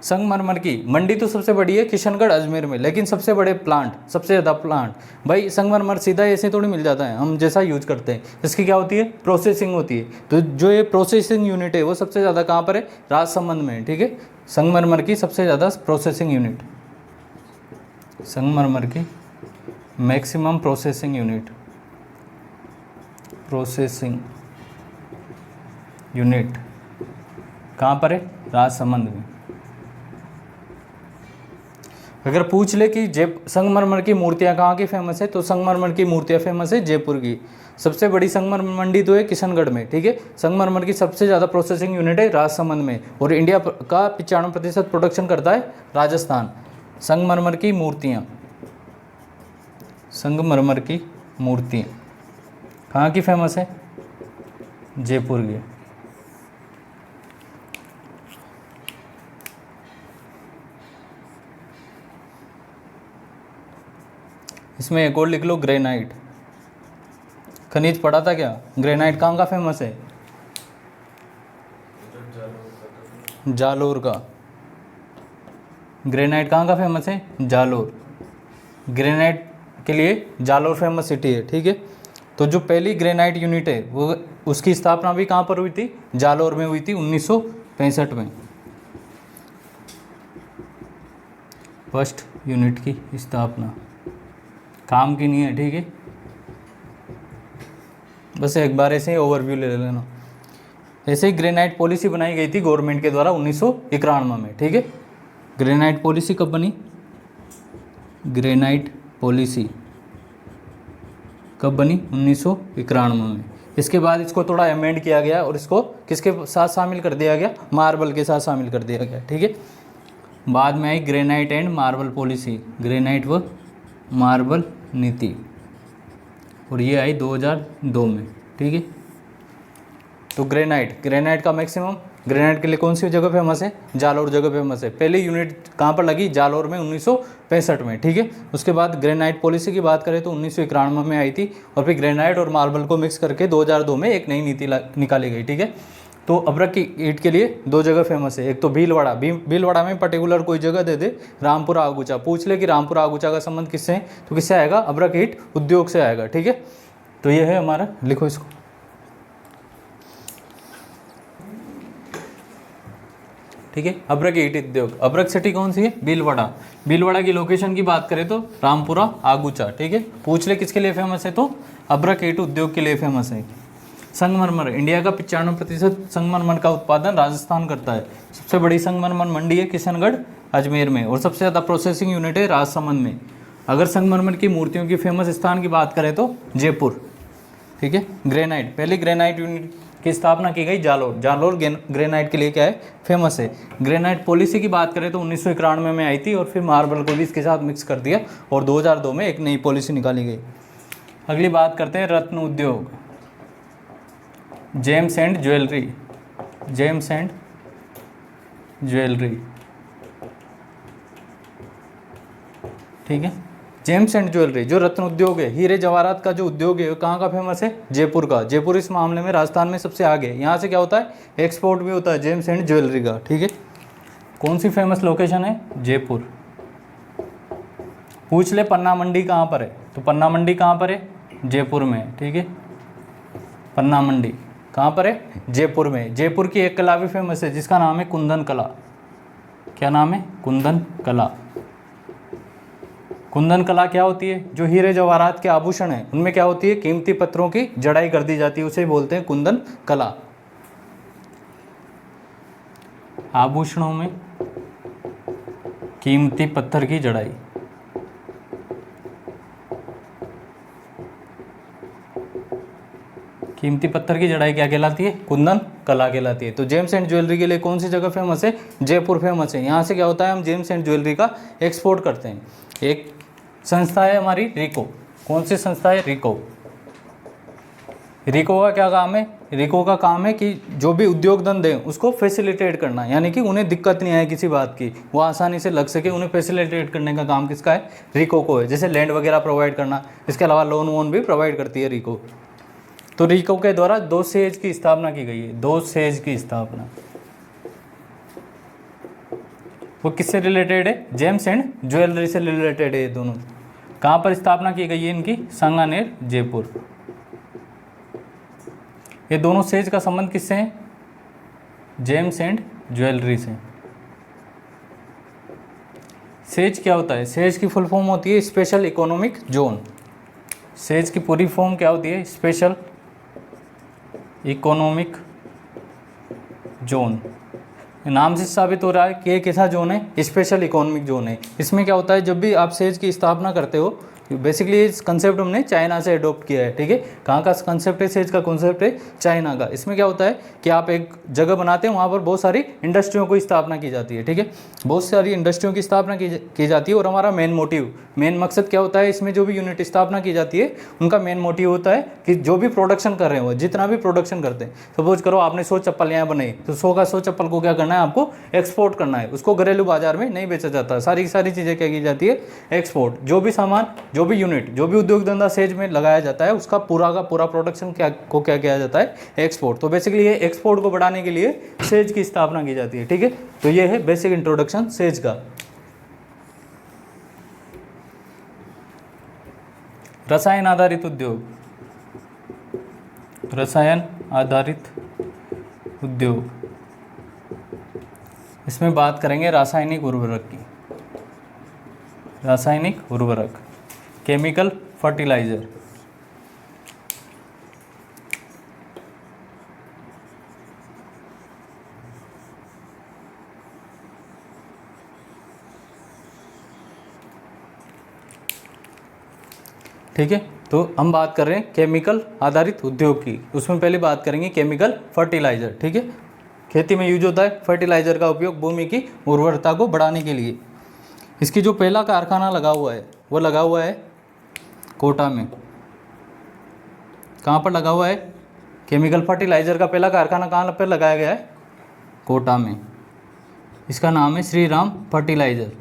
संगमरमर की मंडी, तो सबसे बड़ी है किशनगढ़, अजमेर में, लेकिन सबसे बड़े प्लांट, सबसे ज़्यादा प्लांट, भाई संगमरमर सीधा ऐसे थोड़ी मिल जाता है, हम जैसा यूज करते हैं, इसकी क्या होती है, प्रोसेसिंग होती है। तो जो ये प्रोसेसिंग यूनिट है वो सबसे ज़्यादा कहाँ पर है, राजसमंद में, ठीक है। संगमरमर की सबसे ज़्यादा प्रोसेसिंग यूनिट, संगमरमर की मैक्सिमम प्रोसेसिंग यूनिट कहाँ पर है? राजसमंद में। अगर पूछ ले कि संगमरमर की मूर्तियाँ कहाँ की फेमस है, तो संगमरमर की मूर्तियाँ फेमस है जयपुर की। सबसे बड़ी संगमरमर मंडी तो है किशनगढ़ में, ठीक है। संगमरमर की सबसे ज़्यादा प्रोसेसिंग यूनिट है राजसमंद में, और इंडिया का 95% प्रोडक्शन करता है राजस्थान। संगमरमर की मूर्तियाँ, संगमरमर की मूर्तियाँ कहाँ की फेमस है? जयपुर की। इसमें एक और लिख लो, ग्रेनाइट। खनिज पढ़ा था क्या? ग्रेनाइट कहाँ का फेमस है? जालोर का। ग्रेनाइट कहाँ का फेमस है? जालोर। ग्रेनाइट के लिए जालोर फेमस सिटी है, ठीक है। तो जो पहली ग्रेनाइट यूनिट है वो, उसकी स्थापना भी कहाँ पर हुई थी? जालोर में हुई थी 1965 में। फर्स्ट यूनिट की स्थापना काम की नहीं है, ठीक है। बस एक बार ऐसे ही ओवरव्यू ले लेना। ऐसे ही ग्रेनाइट पॉलिसी बनाई गई थी गवर्नमेंट के द्वारा 1991 में, ठीक है। ग्रेनाइट पॉलिसी कब बनी? ग्रेनाइट पॉलिसी कब बनी? 1991 में। इसके बाद इसको थोड़ा अमेंड किया गया और इसको किसके साथ शामिल कर दिया गया? मार्बल के साथ शामिल कर दिया गया, ठीक है। बाद में आई granite and marble policy, granite व मार्बल नीति, और ये आई 2002 में, ठीक है। तो ग्रेनाइट का मैक्सिमम, ग्रेनाइट के लिए कौन सी जगह फेमस है? जालोर जगह फेमस है। पहली यूनिट कहाँ पर लगी? जालोर में 1965 में, ठीक है। उसके बाद ग्रेनाइट पॉलिसी की बात करें तो 1991 में आई थी, और फिर ग्रेनाइट और मार्बल को मिक्स करके 2002 में एक नई नीति निकाली गई, ठीक है। तो अभ्रक की ईंट के लिए दो जगह फेमस है, एक तो भीलवाड़ा। भीलवाड़ा में पर्टिकुलर कोई जगह दे दे, रामपुरा आगुचा। पूछ ले कि रामपुरा आगुचा का संबंध किससे है, तो किससे आएगा? अभ्रक ईंट उद्योग से आएगा, ठीक है। तो ये है हमारा, लिखो इसको। ठीक है, अभ्रक ईंट उद्योग। अभ्रक सिटी कौन सी है? भीलवाड़ा। भीलवाड़ा की लोकेशन की बात करें तो रामपुरा आगुचा, ठीक है। पूछ ले किसके लिए फेमस है, तो अभ्रक ईंट उद्योग के लिए फेमस है। संगमरमर, इंडिया का 95% संगमरमर का उत्पादन राजस्थान करता है। सबसे बड़ी संगमरमर मंडी है किशनगढ़ अजमेर में, और सबसे ज़्यादा प्रोसेसिंग यूनिट है राजसमंद में। अगर संगमरमर की मूर्तियों की फेमस स्थान की बात करें तो जयपुर, ठीक है। ग्रेनाइट, पहली ग्रेनाइट यूनिट की स्थापना की गई जालोर। जालोर ग्रेनाइट के लिए क्या है? फेमस है। ग्रेनाइट पॉलिसी की बात करें तो 1991 में आई थी, और फिर मार्बल को भी इसके साथ मिक्स कर दिया, और 2002 में एक नई पॉलिसी निकाली गई। अगली बात करते हैं रत्न उद्योग, James and jewellery. James and jewellery, ठीक है। जेम्स एंड ज्वेलरी, जो रत्न उद्योग है, हीरे जवाहरात का जो उद्योग है, वो कहाँ का फेमस है? जयपुर का। जयपुर इस मामले में राजस्थान में सबसे आगे है। यहाँ से क्या होता है? एक्सपोर्ट भी होता है जेम्स एंड ज्वेलरी का, ठीक है। कौन सी फेमस लोकेशन है? जयपुर। पूछ ले पन्ना मंडी कहाँ पर है, तो पन्ना मंडी कहाँ पर है? जयपुर में, ठीक है। पन्ना मंडी कहाँ पर है? जयपुर में। जयपुर की एक कला भी फेमस है जिसका नाम है कुंदन कला। क्या नाम है? कुंदन कला। कुंदन कला क्या होती है? जो हीरे जवाहरात के आभूषण हैं उनमें क्या होती है? कीमती पत्थरों की जड़ाई कर दी जाती है, उसे बोलते हैं कुंदन कला। आभूषणों में कीमती पत्थर की जड़ाई, कीमती पत्थर की जड़ाई क्या कहलाती है? कुंदन कला कहलाती है। तो जेम्स एंड ज्वेलरी के लिए कौन सी जगह फेमस है? जयपुर फेमस है। यहाँ से क्या होता है? हम जेम्स एंड ज्वेलरी का एक्सपोर्ट करते हैं। एक संस्था है हमारी रिको। कौन सी संस्था है? रिको। रिको का क्या काम है? रिको का काम है कि जो भी उद्योग धंधे हैं उसको फैसिलिटेट करना, यानी कि उन्हें दिक्कत नहीं आए किसी बात की, वो आसानी से लग सके, उन्हें फैसिलिटेट करने का काम किसका है? रिको को है। जैसे लैंड वगैरह प्रोवाइड करना, इसके अलावा लोन वोन भी प्रोवाइड करती है रिको। तो रिको के द्वारा 2 सेज की स्थापना की गई है। 2 सेज की स्थापना, वो किससे रिलेटेड है? जेम्स एंड ज्वेलरी से रिलेटेड है ये दोनों। कहाँ पर स्थापना की गई है इनकी? सांगानेर, जयपुर। ये दोनों सेज का संबंध किससे है? जेम्स एंड ज्वेलरी से। सेज क्या होता है? सेज की फुल फॉर्म होती है स्पेशल इकोनॉमिक जोन। सेज की पूरी फॉर्म क्या होती है? Special economic zone. नाम से साबित हो रहा है कि ये कैसा जोन है, स्पेशल इकोनॉमिक जोन है। इसमें क्या होता है, जब भी आप सेज की स्थापना करते हो, बेसिकली इस कंसेप्ट हमने चाइना से अडॉप्ट किया है, ठीक है। कहाँ का कंसेप्ट है, सेज का कंसेप्ट है चाइना का। इसमें क्या होता है कि आप एक जगह बनाते हैं, वहाँ पर बहुत सारी इंडस्ट्रियों की स्थापना की जाती है, ठीक है। बहुत सारी इंडस्ट्रियों की स्थापना की जाती है। और हमारा मेन मकसद क्या होता है, इसमें जो भी यूनिट स्थापना की जाती है उनका मेन मोटिव होता है कि जो भी प्रोडक्शन कर रहे हो, जितना भी प्रोडक्शन करते हैं, सपोज करो आपने 100 चप्पल यहाँ बनाई, तो 100 चप्पल को क्या करना है, आपको एक्सपोर्ट करना है। उसको घरेलू बाजार में नहीं बेचा जाता। सारी की सारी चीज़ें क्या की जाती है, एक्सपोर्ट। जो भी सामान, जो भी यूनिट, जो भी उद्योग धंधा सेज में लगाया जाता है, उसका पूरा का पूरा प्रोडक्शन क्या किया जाता है, एक्सपोर्ट। तो बेसिकली ये एक्सपोर्ट को बढ़ाने के लिए सेज की स्थापना की जाती है, ठीक है। तो ये है बेसिक इंट्रोडक्शन सेज का। रसायन आधारित उद्योग, रसायन आधारित उद्योग, इसमें बात करेंगे रासायनिक उर्वरक की। रासायनिक उर्वरक, केमिकल फर्टिलाइजर। ठीक है, तो हम बात कर रहे हैं केमिकल आधारित उद्योग की। उसमें पहले बात करेंगे केमिकल फर्टिलाइजर, ठीक है। खेती में यूज होता है फर्टिलाइजर का उपयोग भूमि की उर्वरता को बढ़ाने के लिए। इसकी जो पहला कारखाना लगा हुआ है, वो लगा हुआ है कोटा में। कहाँ पर लगा हुआ है, केमिकल फर्टिलाइजर का पहला कारखाना कहाँ पर लगाया गया है, कोटा में। इसका नाम है श्री राम फर्टिलाइजर,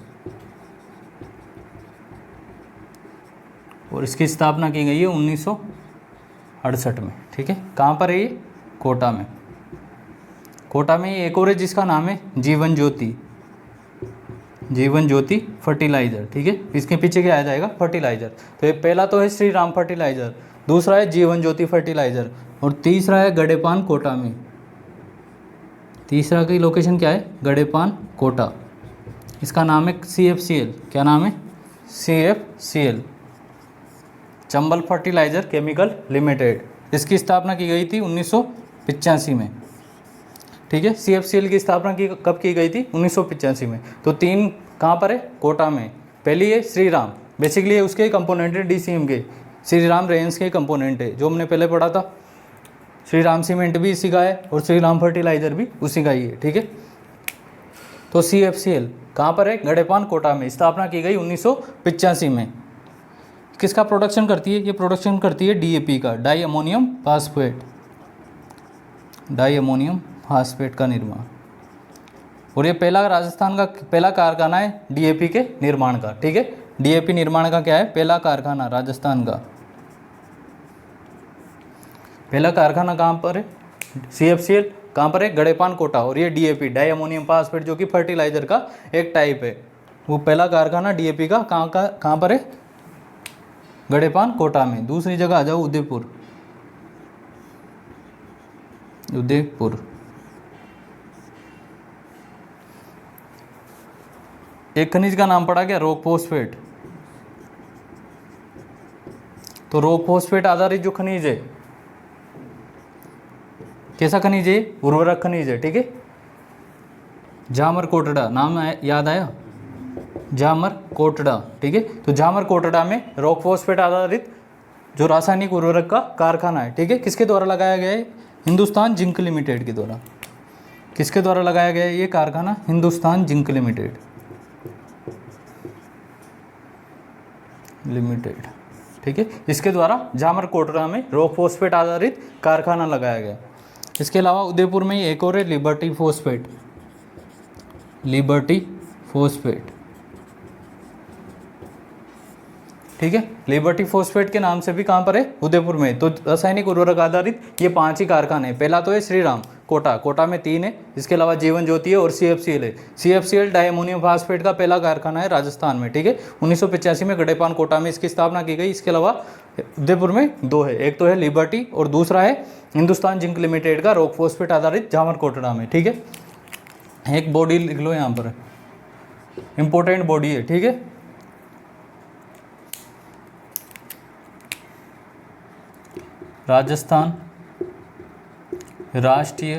और इसकी स्थापना की गई है 1968 में, ठीक है। कहाँ पर है ये, कोटा में। कोटा में एक और है जिसका नाम है जीवन ज्योति, जीवन ज्योति फर्टिलाइजर, ठीक है। इसके पीछे क्या आ जाएगा, फर्टिलाइजर। तो ये पहला तो है श्री राम फर्टिलाइजर, दूसरा है जीवन ज्योति फर्टिलाइजर, और तीसरा है गडेपान कोटा में। तीसरा की लोकेशन क्या है, गडेपान कोटा। इसका नाम है CFCL। क्या नाम है, CFCL, Chambal fertiliser chemical limited. इसकी स्थापना की गई थी 1985 में, ठीक है। CFCL की स्थापना कब की गई थी, 1985 में। तो तीन कहाँ पर है, कोटा में। पहली है श्री राम, बेसिकली ये उसके कंपोनेंट है DCM के, श्री राम रेंज के कंपोनेंट है, जो हमने पहले पढ़ा था। श्री राम सीमेंट भी इसी का है और श्री राम फर्टिलाइजर भी उसी का ही है, ठीक है। तो CFCL कहाँ पर है, गडेपान कोटा में। स्थापना की गई 1985 में। किसका प्रोडक्शन करती है, ये प्रोडक्शन करती है DAP का, di ammonium phosphate, di ammonium phosphate का निर्माण। और ये पहला राजस्थान का पहला कारखाना है DAP के निर्माण का, ठीक है। DAP निर्माण का क्या है, पहला कारखाना राजस्थान का। पहला कारखाना कहाँ पर है, CFCL कहाँ पर है, गडेपान कोटा। और ये DAP, डाई अमोनियम फास्फेट, जो कि फर्टिलाइजर का एक टाइप है, वो पहला कारखाना DAP का कहाँ पर है, गडेपान कोटा में। दूसरी जगह आ जाओ, उदयपुर। उदयपुर एक खनिज का नाम पड़ा क्या, रॉक फॉस्फेट। तो रॉक फॉस्फेट आधारित जो खनिज है, कैसा खनिज है, उर्वरक खनिज है, ठीक है। जामर कोटड़ा नाम याद आया, जामर कोटड़ा, ठीक है। तो जामर कोटड़ा में रॉक फॉस्फेट आधारित जो रासायनिक उर्वरक का कारखाना है, ठीक है। किसके द्वारा लगाया गया है, हिंदुस्तान जिंक लिमिटेड के द्वारा। किसके द्वारा लगाया गया है ये कारखाना, हिंदुस्तान जिंक लिमिटेड, ठीक है। इसके द्वारा जामर कोटड़ा में रॉक फॉस्फेट आधारित कारखाना लगाया गया। इसके अलावा उदयपुर में एक और है लिबर्टी फॉस्फेट, लिबर्टी फॉस्फेट, ठीक है। लिबर्टी फॉस्फेट के नाम से भी कहाँ पर है, उदयपुर में। तो रासायनिक उर्वरक आधारित ये 5 ही कारखाने हैं। पहला तो है श्री राम कोटा, कोटा में 3 है। इसके अलावा जीवन ज्योति है और CFCL है। CFCL डाई अमोनियम फास्फेट का पहला कारखाना है राजस्थान में, ठीक है। 1985 में गडेपान कोटा में इसकी स्थापना की गई। इसके अलावा उदयपुर में 2 है, एक तो है लिबर्टी और दूसरा है हिंदुस्तान जिंक लिमिटेड का रॉक फॉस्फेट आधारित जामर कोटड़ा में, ठीक है। एक बॉडी लिख लो यहाँ पर, इंपॉर्टेंट बॉडी है, ठीक है। Rajasthan Rashtriya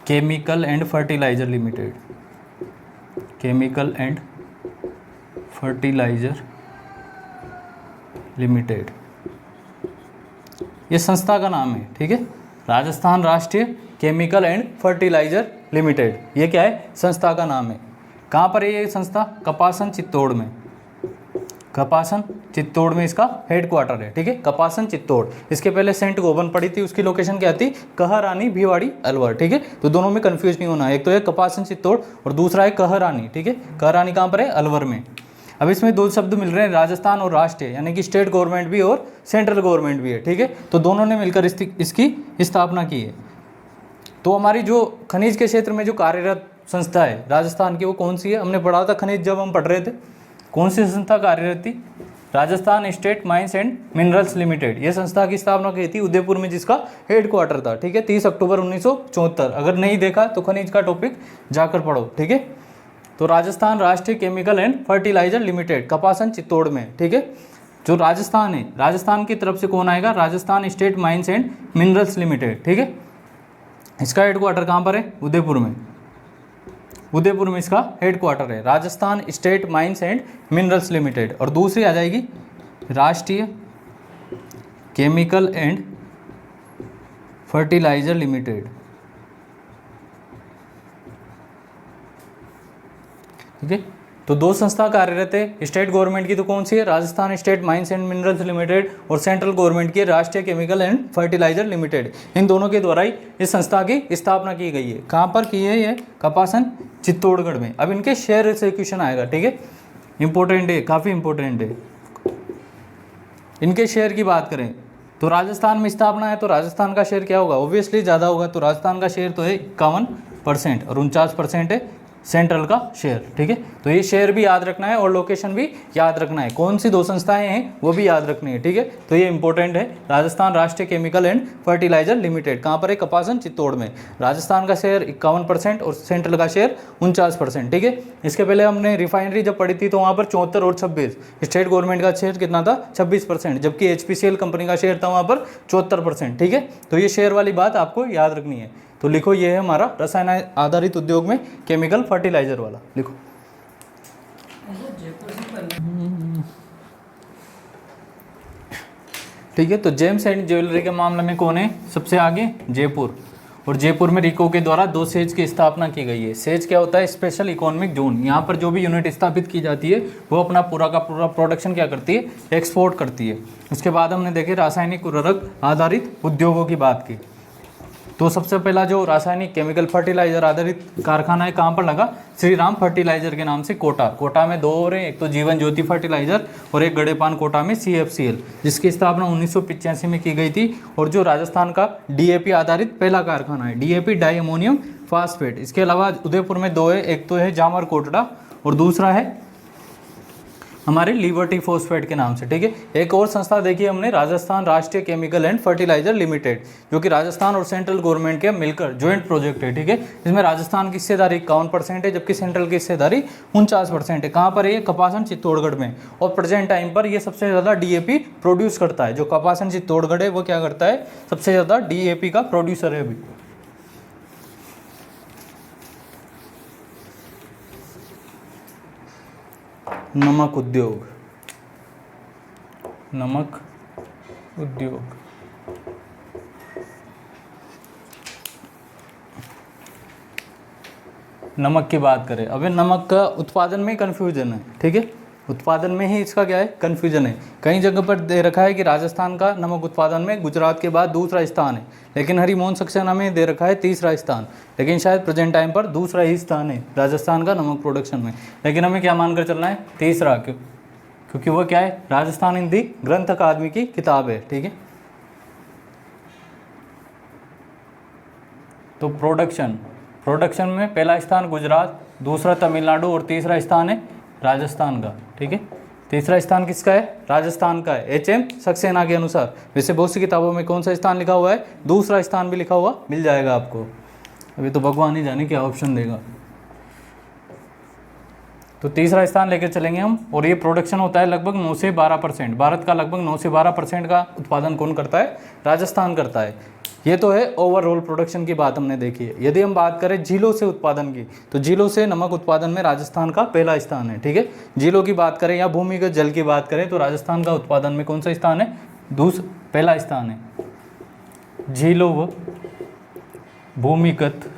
chemical and fertiliser limited, chemical and fertiliser limited, ये संस्था का नाम है, ठीक है। Rajasthan Rashtriya chemical and fertiliser limited, ये क्या है, संस्था का नाम है। कहाँ पर है ये संस्था, कपासन चित्तौड़ में, कपासन चित्तौड़ में इसका हेडक्वार्टर है, ठीक है, कपासन चित्तौड़। इसके पहले सेंट गोबन पड़ी थी, उसकी लोकेशन क्या थी, कहरानी भिवाड़ी अलवर, ठीक है। तो दोनों में कंफ्यूज नहीं होना, एक तो है कपासन चित्तौड़ और दूसरा है कहरानी, ठीक है। कहरानी कहाँ पर है, अलवर में। अब इसमें दो शब्द मिल रहे हैं, राजस्थान और राष्ट्रीय, यानी कि स्टेट गवर्नमेंट भी और सेंट्रल गवर्नमेंट भी है, ठीक है। तो दोनों ने मिलकर इसकी स्थापना की है। तो हमारी जो खनिज के क्षेत्र में जो कार्यरत संस्था है राजस्थान की, वो कौन सी है, हमने पढ़ा था खनिज जब हम पढ़ रहे थे, कौन सी संस्था कार्यरत थी, Rajasthan state mines and minerals limited. ये संस्था की स्थापना की थी उदयपुर में, जिसका हेडक्वार्टर था, ठीक है, 30 अक्टूबर 1974। अगर नहीं देखा तो खनिज का टॉपिक जाकर पढ़ो, ठीक है। तो Rajasthan Rashtriya chemical and fertiliser limited, Kapasan Chittor में, ठीक है। जो राजस्थान है, राजस्थान की तरफ से कौन आएगा, Rajasthan state mines and minerals limited, ठीक है। इसका हेडक्वार्टर कहाँ पर है, उदयपुर में, उदयपुर में इसका हेडक्वार्टर है, Rajasthan state mines and minerals limited. और दूसरी आ जाएगी राष्ट्रीय केमिकल एंड फर्टिलाइजर लिमिटेड, ठीक है। तो दो संस्था कार्यरत है, स्टेट गवर्नमेंट की तो कौन सी है, Rajasthan state mines and minerals limited, और सेंट्रल गवर्नमेंट की राष्ट्रीय केमिकल एंड फर्टिलाइजर लिमिटेड। इन दोनों के द्वारा ही इस संस्था की स्थापना की गई है। कहाँ पर की है, ये कपासन चित्तौड़गढ़ में। अब इनके शेयर से क्वेश्चन आएगा, ठीक है, इंपॉर्टेंट है, काफ़ी इंपॉर्टेंट है। इनके शेयर की बात करें तो राजस्थान में स्थापना है, तो राजस्थान का शेयर क्या होगा, ऑब्वियसली ज़्यादा होगा। तो राजस्थान का शेयर तो है 51% और 49% है सेंट्रल का शेयर, ठीक है। तो ये शेयर भी याद रखना है और लोकेशन भी याद रखना है, कौन सी दो संस्थाएं हैं वो भी याद रखनी है, ठीक है। तो ये इंपॉर्टेंट है, Rajasthan Rashtriya chemical and fertiliser limited, कहाँ पर है, कपासन चित्तौड़ में। राजस्थान का शेयर 51% और सेंट्रल का शेयर 49%, ठीक है। इसके पहले हमने रिफाइनरी जब पढ़ी थी तो वहाँ पर 74 और 26, स्टेट गवर्नमेंट का शेयर कितना था, 26%, जबकि HPCL कंपनी का शेयर था वहाँ पर 74%, ठीक है। तो ये शेयर वाली बात आपको याद रखनी है। तो लिखो, ये है हमारा रसायन आधारित उद्योग में केमिकल फर्टिलाइजर वाला, लिखो। ठीक है। तो जेम्स एंड ज्वेलरी के मामले में कौन है सबसे आगे, जयपुर। और जयपुर में रिको के द्वारा 2 सेज की स्थापना की गई है। सेज क्या होता है, स्पेशल इकोनॉमिक जोन। यहाँ पर जो भी यूनिट स्थापित की जाती है वो अपना पूरा का पूरा प्रोडक्शन क्या करती है, एक्सपोर्ट करती है। उसके बाद हमने देखे रासायनिक उर्वरक आधारित उद्योगों की बात की। तो सबसे पहला जो रासायनिक केमिकल फर्टिलाइजर आधारित कारखाना है कहाँ पर लगा, श्री राम फर्टिलाइजर के नाम से कोटा। कोटा में 2 और हैं, एक तो जीवन ज्योति फर्टिलाइजर और एक गड़ेपान कोटा में CFCL, जिसकी स्थापना 1985 में की गई थी। और जो राजस्थान का DAP आधारित पहला कारखाना है, DAP डाई अमोनियम फास्फेट। इसके अलावा उदयपुर में 2 है, एक तो है जामर कोटड़ा और दूसरा है हमारे लिबर्टी फॉस्फेट के नाम से, ठीक है। एक और संस्था देखी हमने, Rajasthan Rashtriya chemical and fertiliser limited, जो कि राजस्थान और सेंट्रल गवर्नमेंट के मिलकर ज्वाइंट प्रोजेक्ट है, ठीक है। इसमें राजस्थान की हिस्सेदारी 51% है, जबकि सेंट्रल की हिस्सेदारी 49% है। कहाँ पर है ये, कपासन चित्तौड़गढ़ में। और प्रेजेंट टाइम पर ये सबसे ज़्यादा DAP प्रोड्यूस करता है। जो कपासन चित्तौड़गढ़ है वो क्या करता है, सबसे ज़्यादा DAP का प्रोड्यूसर है अभी। नमक उद्योग, नमक उद्योग, नमक की बात करें, अबे नमक का उत्पादन में कन्फ्यूजन है, ठीक है। उत्पादन में ही इसका क्या है, कन्फ्यूजन है। कई जगह पर दे रखा है कि राजस्थान का नमक उत्पादन में गुजरात के बाद दूसरा स्थान है, लेकिन हरिमोहन सक्सेना में दे रखा है तीसरा स्थान, लेकिन शायद प्रेजेंट टाइम पर दूसरा ही स्थान है राजस्थान का नमक प्रोडक्शन में। लेकिन हमें क्या मानकर चलना है, तीसरा, क्योंकि वो क्या है, राजस्थान हिंदी ग्रंथ अकादमी की किताब है, ठीक है। तो प्रोडक्शन में पहला स्थान गुजरात, दूसरा तमिलनाडु और तीसरा स्थान है राजस्थान का, ठीक है। तीसरा स्थान किसका है, राजस्थान का है, HM सक्सेना के अनुसार। वैसे बहुत सी किताबों में कौन सा स्थान लिखा हुआ है, दूसरा स्थान भी लिखा हुआ मिल जाएगा आपको। अभी तो भगवान ही जाने क्या ऑप्शन देगा। तो तीसरा स्थान लेकर चलेंगे हम। और ये प्रोडक्शन होता है लगभग 9 से 12%। भारत का लगभग 9 से 12% का उत्पादन कौन करता है, राजस्थान करता है। ये तो है ओवरऑल प्रोडक्शन की बात हमने देखी है। यदि हम बात करें झीलों से उत्पादन की, तो झीलों से नमक उत्पादन में राजस्थान का पहला स्थान है, ठीक है। झीलों की बात करें या भूमिगत जल की बात करें तो राजस्थान का उत्पादन में कौन सा स्थान है? पहला स्थान है। झीलों व भूमिगत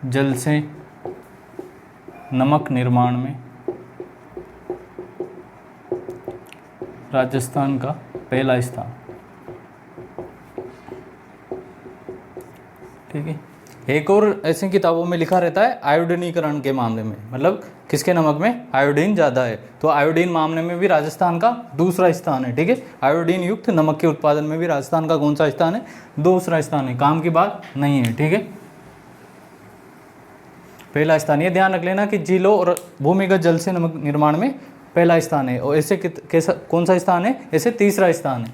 जल से नमक निर्माण में राजस्थान का पहला स्थान, ठीक है। एक और ऐसी किताबों में लिखा रहता है आयोडीनीकरण के मामले में, मतलब किसके नमक में आयोडीन ज़्यादा है, तो आयोडीन मामले में भी राजस्थान का दूसरा स्थान है, ठीक है। आयोडीन युक्त नमक के उत्पादन में भी राजस्थान का कौन सा स्थान है? दूसरा स्थान है, काम की बात नहीं है, ठीक है। पहला स्थान, ये ध्यान रख लेना कि झीलों और भूमिगत जल से नमक निर्माण में पहला स्थान है, और ऐसे कैसा कौन सा स्थान है? ऐसे तीसरा स्थान है।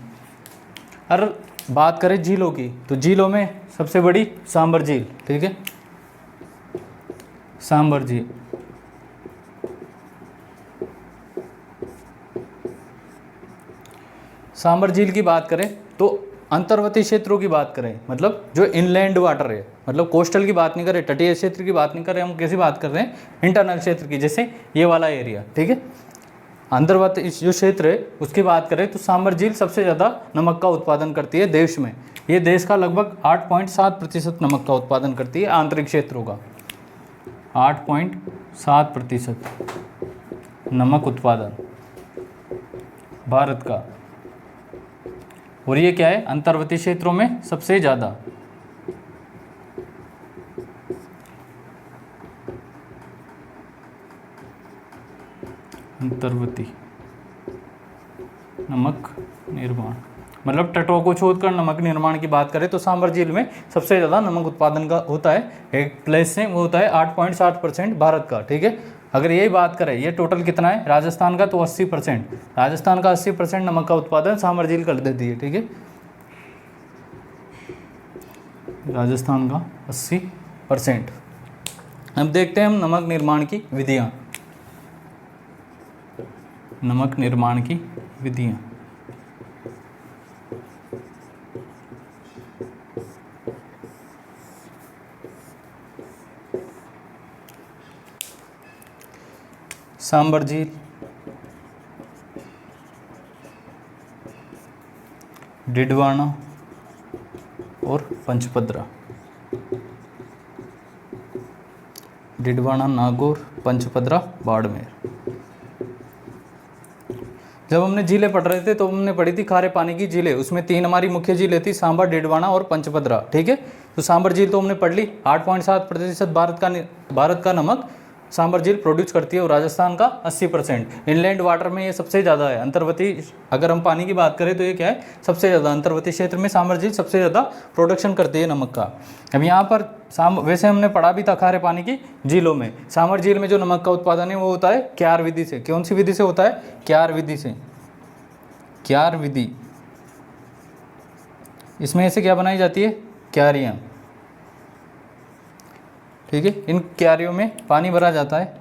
अगर बात करें झीलों की, तो झीलों में सबसे बड़ी सांबर झील, ठीक है, सांबर झील। सांबर झील की बात करें तो अंतर्वर्ती क्षेत्रों की बात करें, मतलब जो इनलैंड वाटर है, मतलब कोस्टल की बात नहीं कर रहे, तटीय क्षेत्र की बात नहीं कर रहे, हम कैसी बात कर रहे हैं? इंटरनल क्षेत्र की, जैसे ये वाला एरिया, ठीक है। अंतर्वर्ती जो क्षेत्र है उसकी बात करें तो सांबर झील सबसे ज़्यादा नमक का उत्पादन करती है देश में। ये देश का लगभग 8.7% नमक का उत्पादन करती है, आंतरिक क्षेत्रों का 8.7% नमक उत्पादन भारत का, और ये क्या है? अंतर्वर्ती क्षेत्रों में सबसे ज़्यादा। अंतर्वर्ती नमक निर्माण, मतलब तटों को छोड़कर नमक निर्माण की बात करें तो सांबर झील में सबसे ज़्यादा नमक उत्पादन का होता है एक प्लेस से, वो होता है 8.7% भारत का, ठीक है। अगर यही बात करें ये टोटल कितना है राजस्थान का, तो 80%, राजस्थान का 80% नमक का उत्पादन सांबर झील कर देती है, ठीक है। राजस्थान का 80%। अब देखते हैं हम नमक निर्माण की विधियाँ। नमक निर्माण की विधियाँ, सांबर झील, डिडवाना और पंचपद्रा। डिडवाना, नागौर, पंचपद्रा, बाड़मेर। जब हमने झीलें पढ़ रहे थे तो हमने पढ़ी थी खारे पानी की झीलें, उसमें 3 हमारी मुख्य झीलें थी, सांबर, डिडवाना और पंचपद्रा, ठीक है। तो सांबर झील तो हमने पढ़ ली, 8.7% भारत का नमक सांबर झील प्रोड्यूस करती है, और राजस्थान का 80%। इनलैंड वाटर में ये सबसे ज़्यादा है। अंतर्वर्ती अगर हम पानी की बात करें तो ये क्या है? सबसे ज़्यादा अंतर्वर्ती क्षेत्र में सांबर झील सबसे ज़्यादा प्रोडक्शन करती है नमक का। अब यहाँ पर वैसे हमने पढ़ा भी था खारे पानी की झीलों में, सांबर झील में जो नमक का उत्पादन है वो होता है क्यार विधि से। कौन सी विधि से होता है? क्यार विधि से। क्यार विधि, इसमें ऐसे क्या बनाई जाती है? क्यारियाँ, ठीक है। इन क्यारियों में पानी भरा जाता है,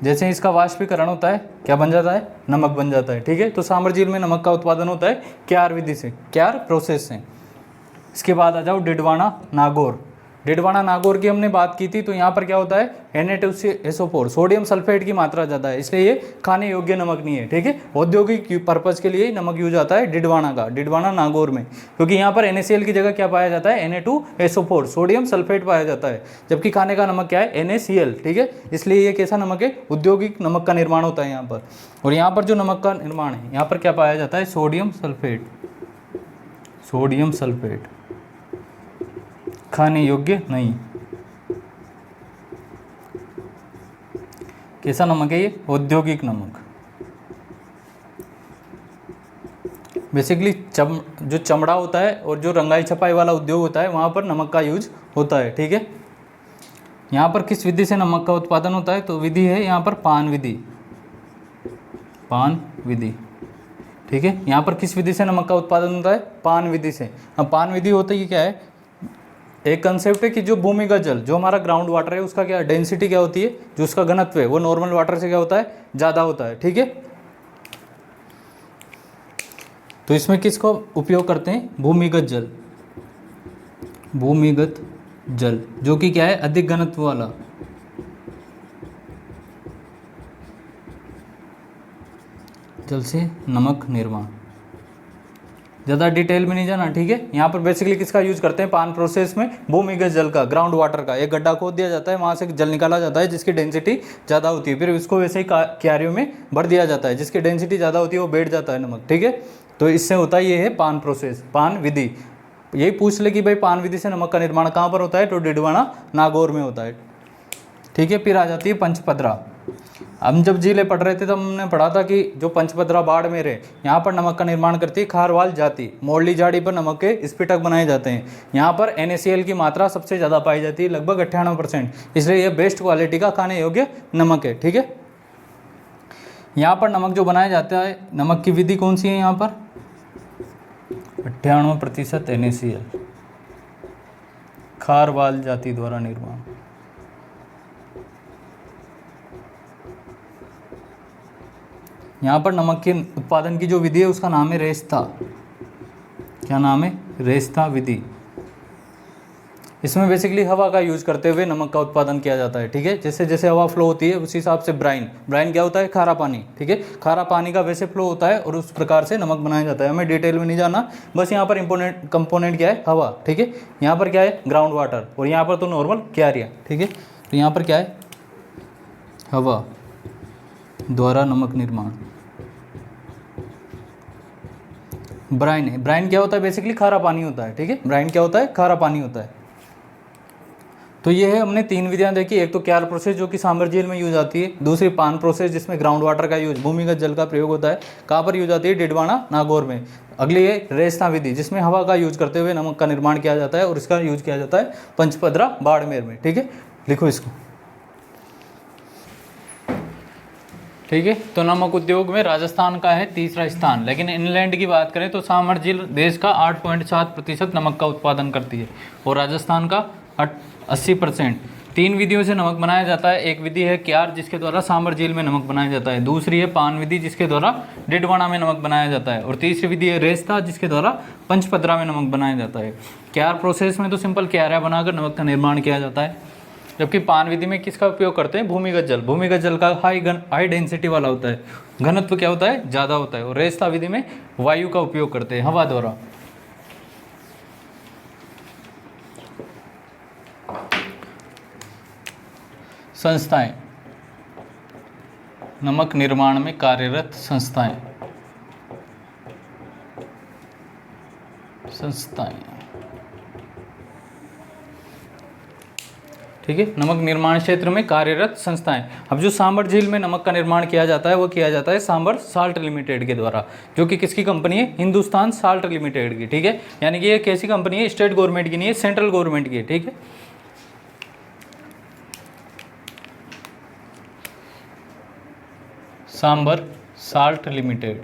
जैसे इसका वाष्पीकरण होता है क्या बन जाता है? नमक बन जाता है, ठीक है। तो सांबर झील में नमक का उत्पादन होता है क्यार विधि से, क्यार प्रोसेस से। इसके बाद आ जाओ डिडवाना, नागौर। डिडवाना, नागौर की हमने बात की थी, तो यहाँ पर क्या होता है? Na2SO4, सोडियम सल्फेट की मात्रा ज़्यादा है, इसलिए ये खाने योग्य नमक नहीं है, ठीक है। औद्योगिक पर्पज़ के लिए नमक यूज आता है डिडवाना का, डिडवाना नागौर में, क्योंकि यहाँ पर NaCl की जगह क्या पाया जाता है? Na2SO4, सोडियम सल्फेट पाया जाता है, जबकि खाने का नमक क्या है? NaCl, ठीक है। इसलिए ये कैसा नमक है? औद्योगिक नमक का निर्माण होता है यहाँ पर। और यहाँ पर जो नमक का निर्माण है, यहाँ पर क्या पाया जाता है? Sodium sulphate. सोडियम सल्फेट खाने योग्य नहीं। कैसा नमक है ये? औद्योगिक नमक। बेसिकली जो चमड़ा होता है और जो रंगाई छपाई वाला उद्योग होता है वहाँ पर नमक का यूज होता है, ठीक है। यहाँ पर किस विधि से नमक का उत्पादन होता है? तो विधि है यहाँ पर पान विधि। पान विधि, ठीक है। यहाँ पर किस विधि से नमक का उत्पादन होता है? पान विधि से। अब पान विधि होता है क्या है? एक कंसेप्ट है कि जो भूमिगत जल, जो हमारा ग्राउंड वाटर है, उसका क्या डेंसिटी क्या होती है? जो उसका घनत्व है वो नॉर्मल वाटर से क्या होता है? ज़्यादा होता है, ठीक है। तो इसमें किसका उपयोग करते हैं? भूमिगत जल, भूमिगत जल जो कि क्या है? अधिक घनत्व वाला, जल से नमक निर्माण। ज़्यादा डिटेल में नहीं जाना, ठीक है। यहाँ पर बेसिकली किसका यूज करते हैं पान प्रोसेस में? भूमिगत जल का, ग्राउंड वाटर का। एक गड्ढा खोद दिया जाता है, वहाँ से जल निकाला जाता है जिसकी डेंसिटी ज़्यादा होती है, फिर उसको वैसे ही क्यारियों में भर दिया जाता है, जिसकी डेंसिटी ज़्यादा होती है वो बैठ जाता है नमक, ठीक है। तो इससे होता है, ये है पान प्रोसेस, पान विधि। यही पूछ ले कि भाई पान विधि से नमक का निर्माण कहाँ पर होता है? तो डिडवाना नागौर में होता है, ठीक है। फिर आ जाती है पंचपदरा। हम जब जिले पढ़ रहे थे तब हमने पढ़ा था कि जो पंचपदरा बाड़मेर है, यहाँ पर नमक का निर्माण करती है खारवाल जाति। मोरली झाड़ी पर नमक के स्फटिक बनाए जाते हैं। यहाँ पर NaCl की मात्रा सबसे ज़्यादा पाई जाती है, लगभग 98%, इसलिए यह बेस्ट क्वालिटी का खाने योग्य नमक है, ठीक है। यहाँ पर नमक जो बनाया जाता है, नमक की विधि कौन सी है? यहाँ पर 98% NaCl, खारवाल जाति द्वारा निर्माण। यहाँ पर नमक के उत्पादन की जो विधि है उसका नाम है रेस्ता। क्या नाम है? रेस्ता विधि। इसमें बेसिकली हवा का यूज करते हुए नमक का उत्पादन किया जाता है, ठीक है। जैसे जैसे हवा फ्लो होती है उसी हिसाब से ब्राइन क्या होता है? खारा पानी, ठीक है। खारा पानी का वैसे फ्लो होता है और उस प्रकार से नमक बनाया जाता है। हमें डिटेल में नहीं जाना, बस यहाँ पर इंपोर्टेंट कंपोनेंट क्या है? हवा, ठीक है। यहाँ पर क्या है? ग्राउंड वाटर, और यहाँ पर तो नॉर्मल क्यारिया, ठीक है। तो यहाँ पर क्या है? हवा द्वारा नमक निर्माण। ब्राइन है, ब्राइन क्या होता है? बेसिकली खारा पानी होता है, ठीक है। ब्राइन क्या होता है? खारा पानी होता है। तो ये है, हमने 3 विधियां देखी। एक तो क्यार प्रोसेस जो कि सांबर झील में यूज आती है, दूसरी पान प्रोसेस जिसमें ग्राउंड वाटर का यूज, भूमिगत जल का प्रयोग होता है। कहाँ पर यूज आती है? डिडवाना नागौर में। अगली है रेस्ता विधि जिसमें हवा का यूज करते हुए नमक का निर्माण किया जाता है, और इसका यूज किया जाता है पंचपदरा बाड़मेर में, ठीक है। लिखो इसको, ठीक है। तो नमक उद्योग में राजस्थान का है तीसरा स्थान। लेकिन इनलैंड की बात करें तो सांभर झील देश का 8.7% नमक का उत्पादन करती है, और राजस्थान का 80%। 3 विधियों से नमक बनाया जाता है। एक विधि है क्यार जिसके द्वारा सांभर झील में नमक बनाया जाता है, दूसरी है पान विधि जिसके द्वारा डिडवाना में नमक बनाया जाता है, और तीसरी विधि है रेस्ता जिसके द्वारा पंचपदरा में नमक बनाया जाता है। क्यार प्रोसेस में तो सिंपल क्यारा बनाकर नमक का निर्माण किया जाता है, जबकि पान विधि में किसका उपयोग करते हैं? भूमिगत जल। भूमिगत जल का हाई डेंसिटी वाला होता है, घनत्व क्या होता है? ज़्यादा होता है। और रेस्ता विधि में वायु का उपयोग करते हैं, हवा द्वारा। संस्थाएं, नमक निर्माण में कार्यरत संस्थाएं। ठीक है, नमक निर्माण क्षेत्र में कार्यरत संस्थाएं। अब जो सांभर झील में नमक का निर्माण किया जाता है वो किया जाता है सांभर साल्ट लिमिटेड के द्वारा, जो कि किसकी कंपनी है? हिंदुस्तान साल्ट लिमिटेड की, ठीक है। यानी कि ये कैसी कंपनी है? स्टेट गवर्नमेंट की नहीं है, सेंट्रल गवर्नमेंट की है, ठीक है। सांभर साल्ट लिमिटेड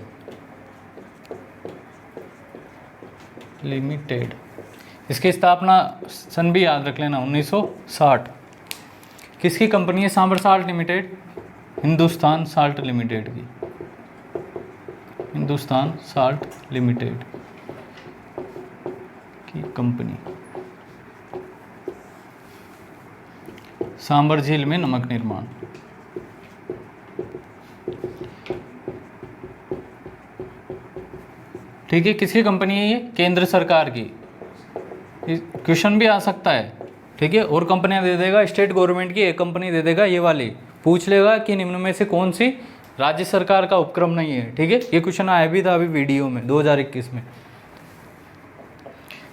इसकी स्थापना सन भी याद रख लेना, 1960। किसकी कंपनी है sambar salt limited? Hindustan salt limited की, हिंदुस्तान साल्ट लिमिटेड की कंपनी। सांभर झील में नमक निर्माण। ठीक है, किसकी कंपनी है ये? केंद्र सरकार की। क्वेश्चन भी आ सकता है, ठीक है। और कंपनियां दे देगा, स्टेट गवर्नमेंट की एक कंपनी दे देगा, ये वाली पूछ लेगा कि निम्न में से कौन सी राज्य सरकार का उपक्रम नहीं है, ठीक है। ये क्वेश्चन आया भी था अभी वीडियो में 2021 में।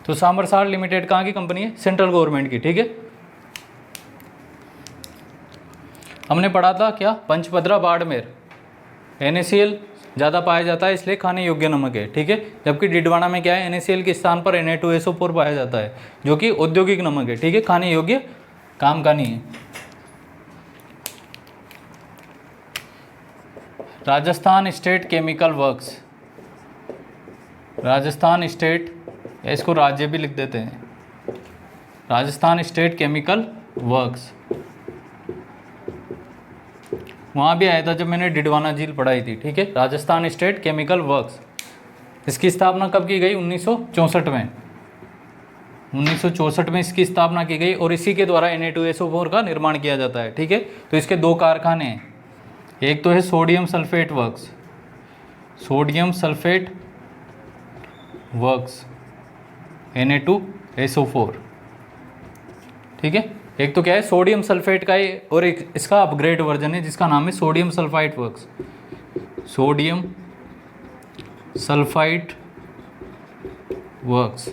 तो सांभर साल्ट लिमिटेड कहाँ की कंपनी है? सेंट्रल गवर्नमेंट की, ठीक है। हमने पढ़ा था क्या? पंचपदरा बाड़मेर NaCl ज़्यादा पाया जाता है इसलिए खाने योग्य नमक है, ठीक है। जबकि डिडवाना में क्या है? NaCl के स्थान पर Na2SO4 पाया जाता है, जो कि औद्योगिक नमक है, ठीक है, खाने योग्य काम का नहीं है। Rajasthan state chemical works, Rajasthan state, या इसको राज्य भी लिख देते हैं, राजस्थान स्टेट केमिकल वर्क्स। वहाँ भी आया था जब मैंने डिडवाना झील पढ़ाई थी, ठीक है। राजस्थान स्टेट केमिकल वर्क्स इसकी स्थापना कब की गई? 1964 में। 1964 में इसकी स्थापना की गई और इसी के द्वारा Na2SO4 का निर्माण किया जाता है। ठीक है, तो इसके दो कारखाने हैं, एक तो है sodium sulphate works, sodium sulphate works Na2SO4। ठीक है, एक तो क्या है सोडियम सल्फेट का है और एक इसका अपग्रेड वर्जन है जिसका नाम है sodium sulphide works, sodium sulphide works.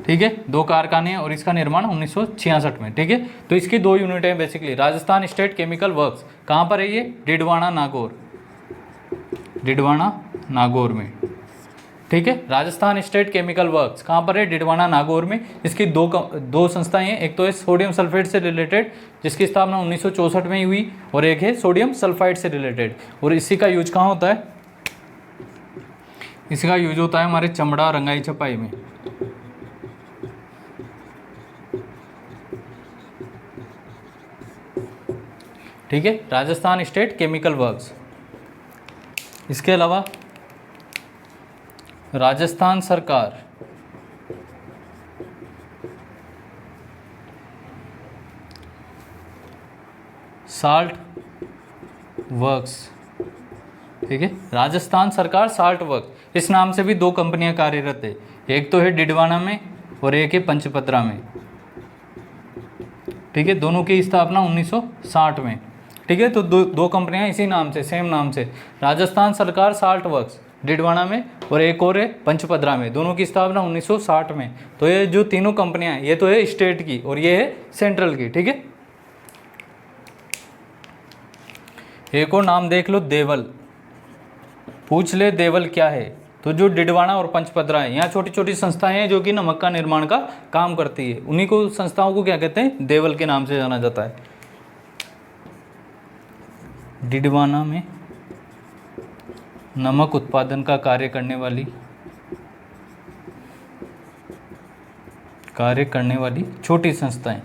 ठीक है, दो कारखाने हैं और इसका निर्माण 1966 में। ठीक है, तो इसकी दो यूनिट है basically. Rajasthan state chemical works कहाँ पर है ये? डिडवाना नागौर, डिडवाना नागौर में। ठीक है, राजस्थान स्टेट केमिकल वर्क्स कहाँ पर है? डिडवाना नागौर में। इसकी दो संस्थाएं हैं, एक तो है सोडियम सल्फेट से रिलेटेड जिसकी स्थापना 1964 में ही हुई और एक है सोडियम सल्फाइड से रिलेटेड। और इसी का यूज कहाँ होता है? इसका यूज होता है हमारे चमड़ा रंगाई छपाई में। ठीक है, राजस्थान स्टेट केमिकल वर्क्स। इसके अलावा राजस्थान सरकार साल्ट वर्क्स। ठीक है, राजस्थान सरकार साल्ट वर्क्स, इस नाम से भी दो कंपनियां कार्यरत है, एक तो है डिडवाना में और एक है पंचपत्रा में। ठीक है, दोनों की स्थापना 1960 में। ठीक है, तो दो कंपनियां इसी नाम से, सेम नाम से, राजस्थान सरकार साल्ट वर्क्स डिडवाना में और एक और है पंचपत्रा में, दोनों की स्थापना 1960 में। तो ये जो तीनों कंपनियां हैं ये तो है स्टेट की और ये है सेंट्रल की। ठीक है, एक और नाम देख लो, देवल। पूछ ले देवल क्या है? तो जो डिडवाना और पंचपत्रा है यहाँ छोटी छोटी संस्थाएं हैं जो कि नमक का निर्माण का काम करती है, उन्हीं को संस्थाओं को क्या कहते हैं? देवल के नाम से जाना जाता है। डिडवाना में नमक उत्पादन का कार्य करने वाली छोटी संस्थाएं।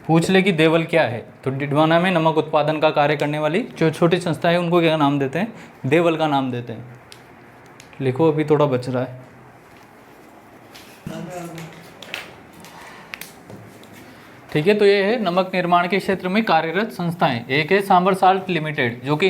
पूछ ले कि देवल क्या है? तो डिडवाना में नमक उत्पादन का कार्य करने वाली जो छोटी संस्था है उनको क्या नाम देते हैं? देवल का नाम देते हैं। लिखो, अभी थोड़ा बच रहा है। ठीक है, तो ये है नमक निर्माण के क्षेत्र में कार्यरत संस्थाएं। एक है सांबर साल्ट लिमिटेड जो कि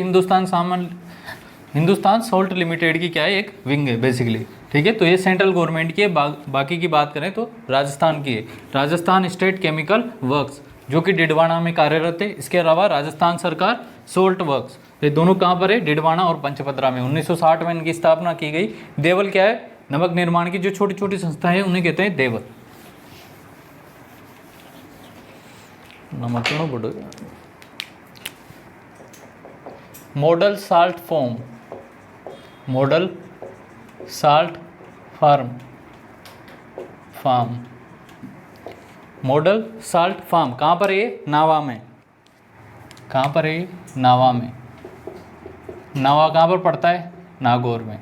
हिंदुस्तान सॉल्ट लिमिटेड की क्या है? एक विंग है बेसिकली। ठीक है, तो ये सेंट्रल गवर्नमेंट की है। बाकी की बात करें तो राजस्थान की है, राजस्थान स्टेट केमिकल वर्क्स जो कि डिडवाना में कार्यरत है। इसके अलावा राजस्थान सरकार सोल्ट वर्क्स, ये दोनों कहाँ पर है? डिडवाना और पंचपत्रा में। 1960 में इनकी स्थापना की गई। देवल क्या है? नमक निर्माण की जो छोटी छोटी संस्थाएं हैं उन्हें कहते हैं देवल। नमक model salt farm, model salt farm, model salt farm कहाँ पर है? नावा में। कहाँ पर है? नावा में। नावा कहाँ पर पड़ता है? नागौर में।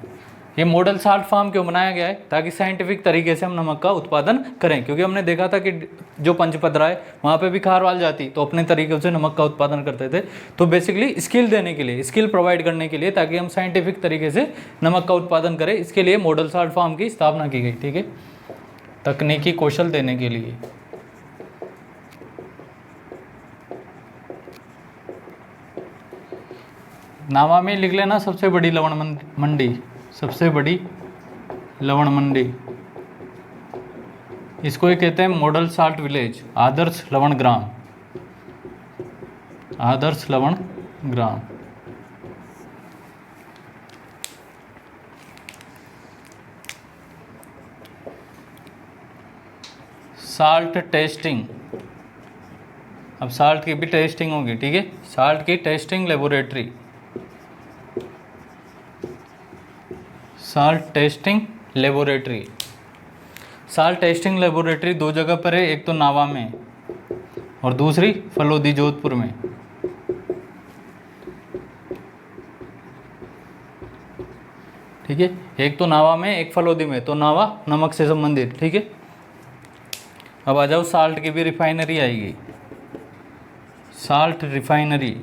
ये मॉडल साल्ट फार्म क्यों बनाया गया है? ताकि साइंटिफिक तरीके से हम नमक का उत्पादन करें, क्योंकि हमने देखा था कि जो पंचपत्रा है वहाँ पे भी खारवाल जाति तो अपने तरीके से नमक का उत्पादन करते थे। तो बेसिकली स्किल देने के लिए, स्किल प्रोवाइड करने के लिए, ताकि हम साइंटिफिक तरीके से नमक का उत्पादन करें, इसके लिए मॉडल साल्ट फार्म की स्थापना की गई। ठीक है, तकनीकी कौशल देने के लिए। नावा में लिख लेना सबसे बड़ी लवण मंडी, सबसे बड़ी लवण मंडी। इसको ये कहते हैं मॉडल साल्ट विलेज, आदर्श लवण ग्राम, आदर्श लवण ग्राम। साल्ट टेस्टिंग, अब साल्ट की भी टेस्टिंग होगी। ठीक है, साल्ट की testing laboratory, salt testing laboratory. Salt testing laboratory दो जगह पर है, एक तो नावा में और दूसरी फलोदी जोधपुर में। ठीक है, एक तो नावा में, एक फलोदी में। तो नावा नमक से संबंधित। ठीक है, अब आ जाओ साल्ट की भी रिफाइनरी आएगी, साल्ट रिफाइनरी।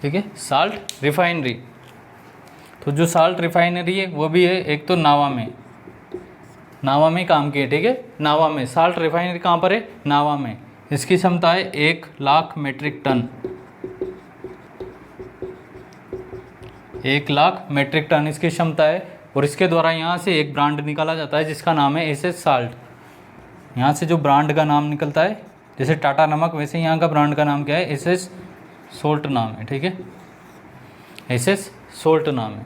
ठीक है, साल्ट रिफाइनरी। तो जो साल्ट रिफाइनरी है वो भी है, एक तो नावा में, नावा में काम की है, ठीक है। नावा में साल्ट रिफाइनरी कहाँ पर है? नावा में। इसकी क्षमता है 1,00,000 मीट्रिक टन, 1,00,000 मीट्रिक टन इसकी क्षमता है। और इसके द्वारा यहाँ से एक ब्रांड निकाला जाता है जिसका नाम है एसएस साल्ट। यहाँ से जो ब्रांड का नाम निकलता है, जैसे टाटा नमक, वैसे यहाँ का ब्रांड का नाम क्या है? एसएस सोल्ट नाम है, ठीक है, एसएस सोल्ट नाम है।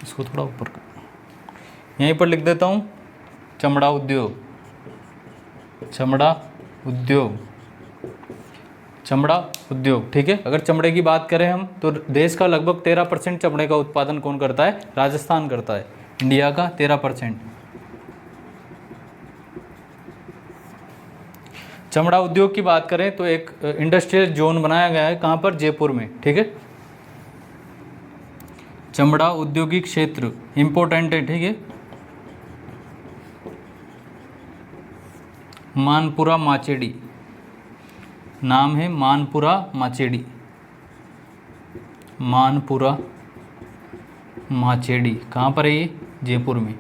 इसको थोड़ा ऊपर कर, यहीं पर लिख देता हूँ, चमड़ा उद्योग, चमड़ा उद्योग, चमड़ा उद्योग, ठीक है। अगर चमड़े की बात करें हम, तो देश का लगभग 13% चमड़े का उत्पादन कौन करता है? राजस्थान करता है, इंडिया का 13%। चमड़ा उद्योग की बात करें तो एक इंडस्ट्रियल जोन बनाया गया है, कहाँ पर? जयपुर में, ठीक है। चमड़ा औद्योगिक क्षेत्र इम्पोर्टेंट है, ठीक है। मानपुरा माचेडी नाम है, मानपुरा माचेडी, मानपुरा माचेडी कहाँ पर है ये? जयपुर में।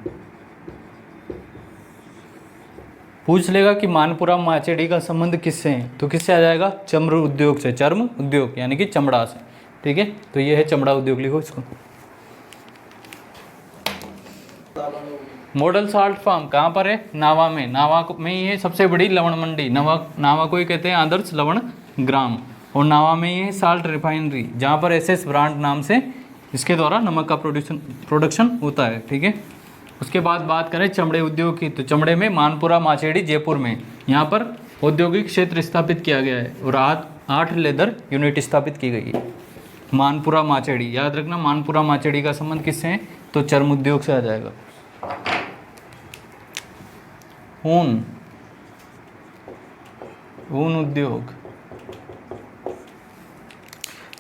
पूछ लेगा कि मानपुरा माचेडी का संबंध किससे है, तो किससे आ जाएगा? चर्म उद्योग से, चर्म उद्योग यानी कि चमड़ा से, ठीक है। तो ये है चमड़ा उद्योग, लिखो इसको। मॉडल साल्ट फार्म कहाँ पर है? नावा में। नावा में ही है सबसे बड़ी लवण मंडी, नावा को ही कहते हैं आदर्श लवण ग्राम। और नावा में ही है साल्ट रिफाइनरी, जहाँ पर एसएस ब्रांड नाम से इसके द्वारा नमक का प्रोडक्शन होता है, ठीक है। उसके बाद बात करें चमड़े उद्योग की, तो चमड़े में मानपुरा माचेडी जयपुर में, यहाँ पर औद्योगिक क्षेत्र स्थापित किया गया है और 8 लेदर यूनिट स्थापित की गई है। मानपुरा माचेडी याद रखना, मानपुरा माचेडी का संबंध किससे है? तो चर्म उद्योग से आ जाएगा। ऊन, ऊन उद्योग,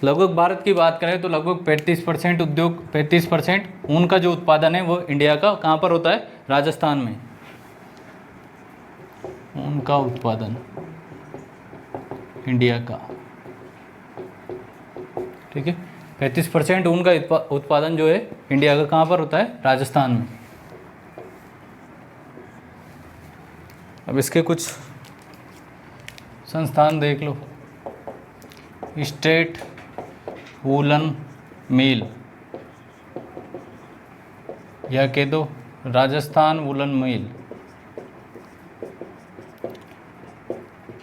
लगभग भारत की बात करें तो लगभग 35% उद्योग, 35% ऊन का जो उत्पादन है वो इंडिया का कहाँ पर होता है? राजस्थान में। ऊन का उत्पादन इंडिया का, ठीक है। 35% ऊन का उत्पादन जो है इंडिया का कहाँ पर होता है? राजस्थान में। अब इसके कुछ संस्थान देख लो। स्टेट वूलन मिल, या कह दो राजस्थान वूलन मिल,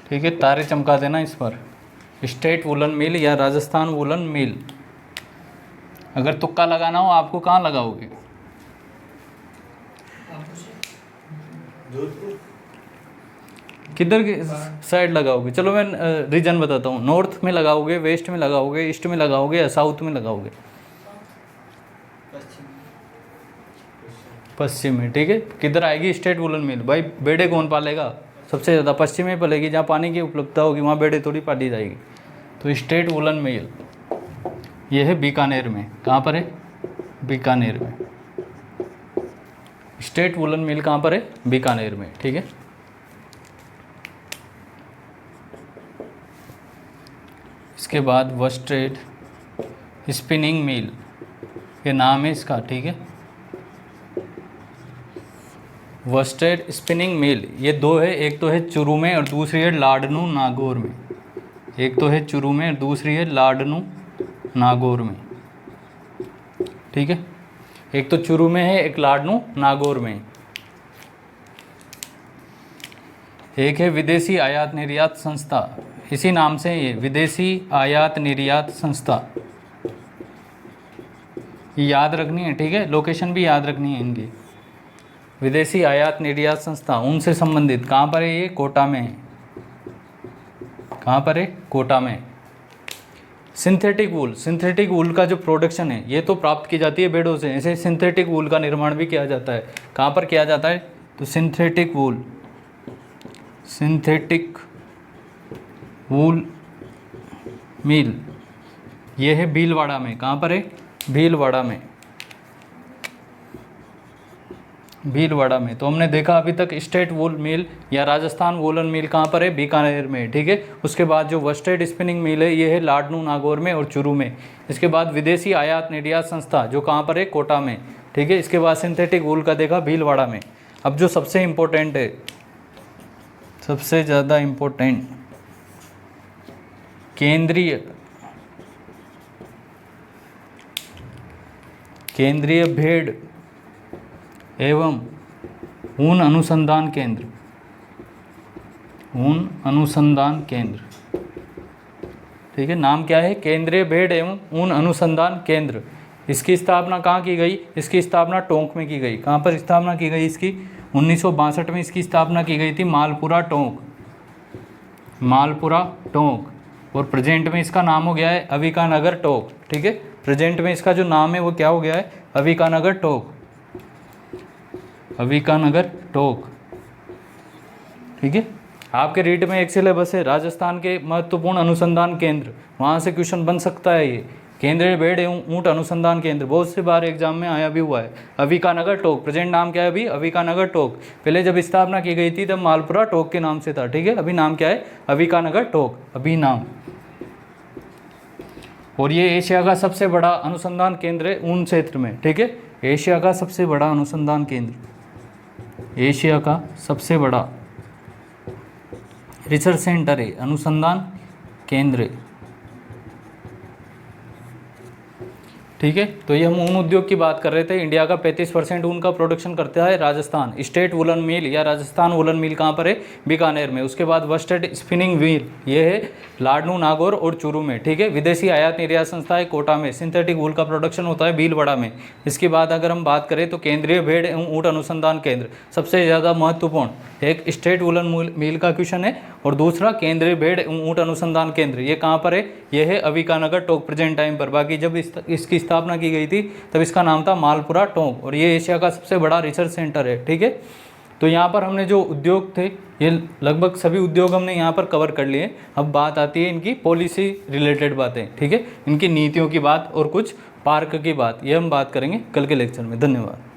ठीक है। तारे चमका देना इस पर, स्टेट वूलन मिल या राजस्थान वूलन मिल। अगर तुक्का लगाना हो आपको, कहाँ लगाओगे? किधर की साइड लगाओगे? चलो मैं रीजन बताता हूँ। नॉर्थ में लगाओगे, वेस्ट में लगाओगे, ईस्ट में लगाओगे या साउथ में लगाओगे? पश्चिम में, ठीक है। किधर आएगी स्टेट वूलन मिल? भाई बेड़े कौन पालेगा? सबसे ज़्यादा पश्चिम में पलेगी, जहाँ पानी की उपलब्धता होगी वहाँ बेड़े थोड़ी पाली जाएगी। तो स्टेट वूलन मिल ये है बीकानेर में। कहाँ पर है? बीकानेर में। स्टेट वूलन मिल कहाँ पर है? बीकानेर में, ठीक है। इसके बाद वस्ट्रेड स्पिनिंग मिल, ये नाम है इसका, ठीक है। वस्ट्रेड स्पिनिंग मिल, ये दो है, एक तो है चुरू में और दूसरी है लाडनू नागौर में। एक तो है चुरू में और दूसरी है लाडनू नागौर में, ठीक है। एक तो चुरू में है, एक लाडनू नागौर में। एक है विदेशी आयात निर्यात संस्था, इसी नाम से ये विदेशी आयात निर्यात संस्था, ये याद रखनी है, ठीक है। लोकेशन भी याद रखनी है इनकी। विदेशी आयात निर्यात संस्था उनसे संबंधित, कहाँ पर है ये? कोटा में है। कहाँ पर है? कोटा में। सिंथेटिक वूल, सिंथेटिक वूल का जो प्रोडक्शन है ये तो प्राप्त की जाती है भेड़ों से, ऐसे सिंथेटिक वूल का निर्माण भी किया जाता है। कहाँ पर किया जाता है? तो सिंथेटिक वूल, सिंथेटिक वूल मिल ये है भीलवाड़ा में। कहाँ पर है? भीलवाड़ा में। भीलवाड़ा में। तो हमने देखा अभी तक स्टेट वूल मिल या राजस्थान वूलन मिल कहाँ पर है, बीकानेर में, ठीक है। उसके बाद जो वर्स्टेड स्पिनिंग मिल है ये है लाडनू नागौर में और चूरू में। इसके बाद विदेशी आयात निर्यात संस्था जो कहाँ पर है, कोटा में, ठीक है। इसके बाद सिंथेटिक वूल का देखा भीलवाड़ा में। अब जो सबसे इम्पोर्टेंट है, सबसे ज़्यादा इम्पोर्टेंट, केंद्रीय भेड़ एवं ऊन अनुसंधान केंद्र, ऊन अनुसंधान केंद्र, ठीक है। नाम क्या है, केंद्रीय भेड़ एवं ऊन अनुसंधान केंद्र। इसकी स्थापना कहाँ की गई, इसकी स्थापना टोंक में की गई। कहाँ पर स्थापना की गई इसकी, 1962 में इसकी स्थापना की गई थी, मालपुरा टोंक, मालपुरा टोंक। और प्रेजेंट में इसका नाम हो गया है अविकानगर टोंक, ठीक है। प्रेजेंट में इसका जो नाम है वो क्या हो गया है, अविकानगर टोंक, अविकानगर टोंक, ठीक है। आपके रीट में एक सिलेबस है राजस्थान के महत्वपूर्ण अनुसंधान केंद्र, वहाँ से क्वेश्चन बन सकता है ये, केंद्रीय भेड़ एवं ऊंट अनुसंधान केंद्र, बहुत से बार एग्जाम में आया भी हुआ है। अविकानगर टोंक, प्रेजेंट नाम क्या है अभी, अविकानगर टोंक। पहले जब स्थापना की गई थी तब मालपुरा टोंक के नाम से था, ठीक है। अभी नाम क्या है, अविकानगर टोंक, अभी नाम। और ये एशिया का सबसे बड़ा अनुसंधान केंद्र है ऊन क्षेत्र में, ठीक है। एशिया का सबसे बड़ा अनुसंधान केंद्र, एशिया का सबसे बड़ा रिसर्च सेंटर है, अनुसंधान केंद्र है, ठीक है। तो ये हम ऊन उद्योग की बात कर रहे थे। इंडिया का 35% ऊन का प्रोडक्शन करता है राजस्थान। स्टेट वुलन मिल या राजस्थान वुलन मिल कहाँ पर है, बीकानेर में। उसके बाद वर्स्टेड स्पिनिंग व्हील ये है लाडनू नागौर और चूरू में, ठीक है। विदेशी आयात निर्यात संस्था है कोटा में। सिंथेटिक वूल का प्रोडक्शन होता है भीलवाड़ा में। इसके बाद अगर हम बात करें तो केंद्रीय भेड़ एवं ऊँट अनुसंधान केंद्र सबसे ज़्यादा महत्वपूर्ण, एक स्टेट वुलन मिल का क्वेश्चन है और दूसरा केंद्रीय भेड़ एवं ऊँट अनुसंधान केंद्र, ये कहाँ पर है, ये है अविकानगर टोंक प्रेजेंट टाइम पर। बाकी जब इसकी स्थापना की गई थी तब इसका नाम था मालपुरा टोंक और ये एशिया का सबसे बड़ा रिसर्च सेंटर है, ठीक है। तो यहाँ पर हमने जो उद्योग थे ये लगभग सभी उद्योग हमने यहाँ पर कवर कर लिए। अब बात आती है इनकी पॉलिसी रिलेटेड बातें, ठीक है, इनकी नीतियों की बात और कुछ पार्क की बात, ये हम बात करेंगे कल के लेक्चर में। धन्यवाद।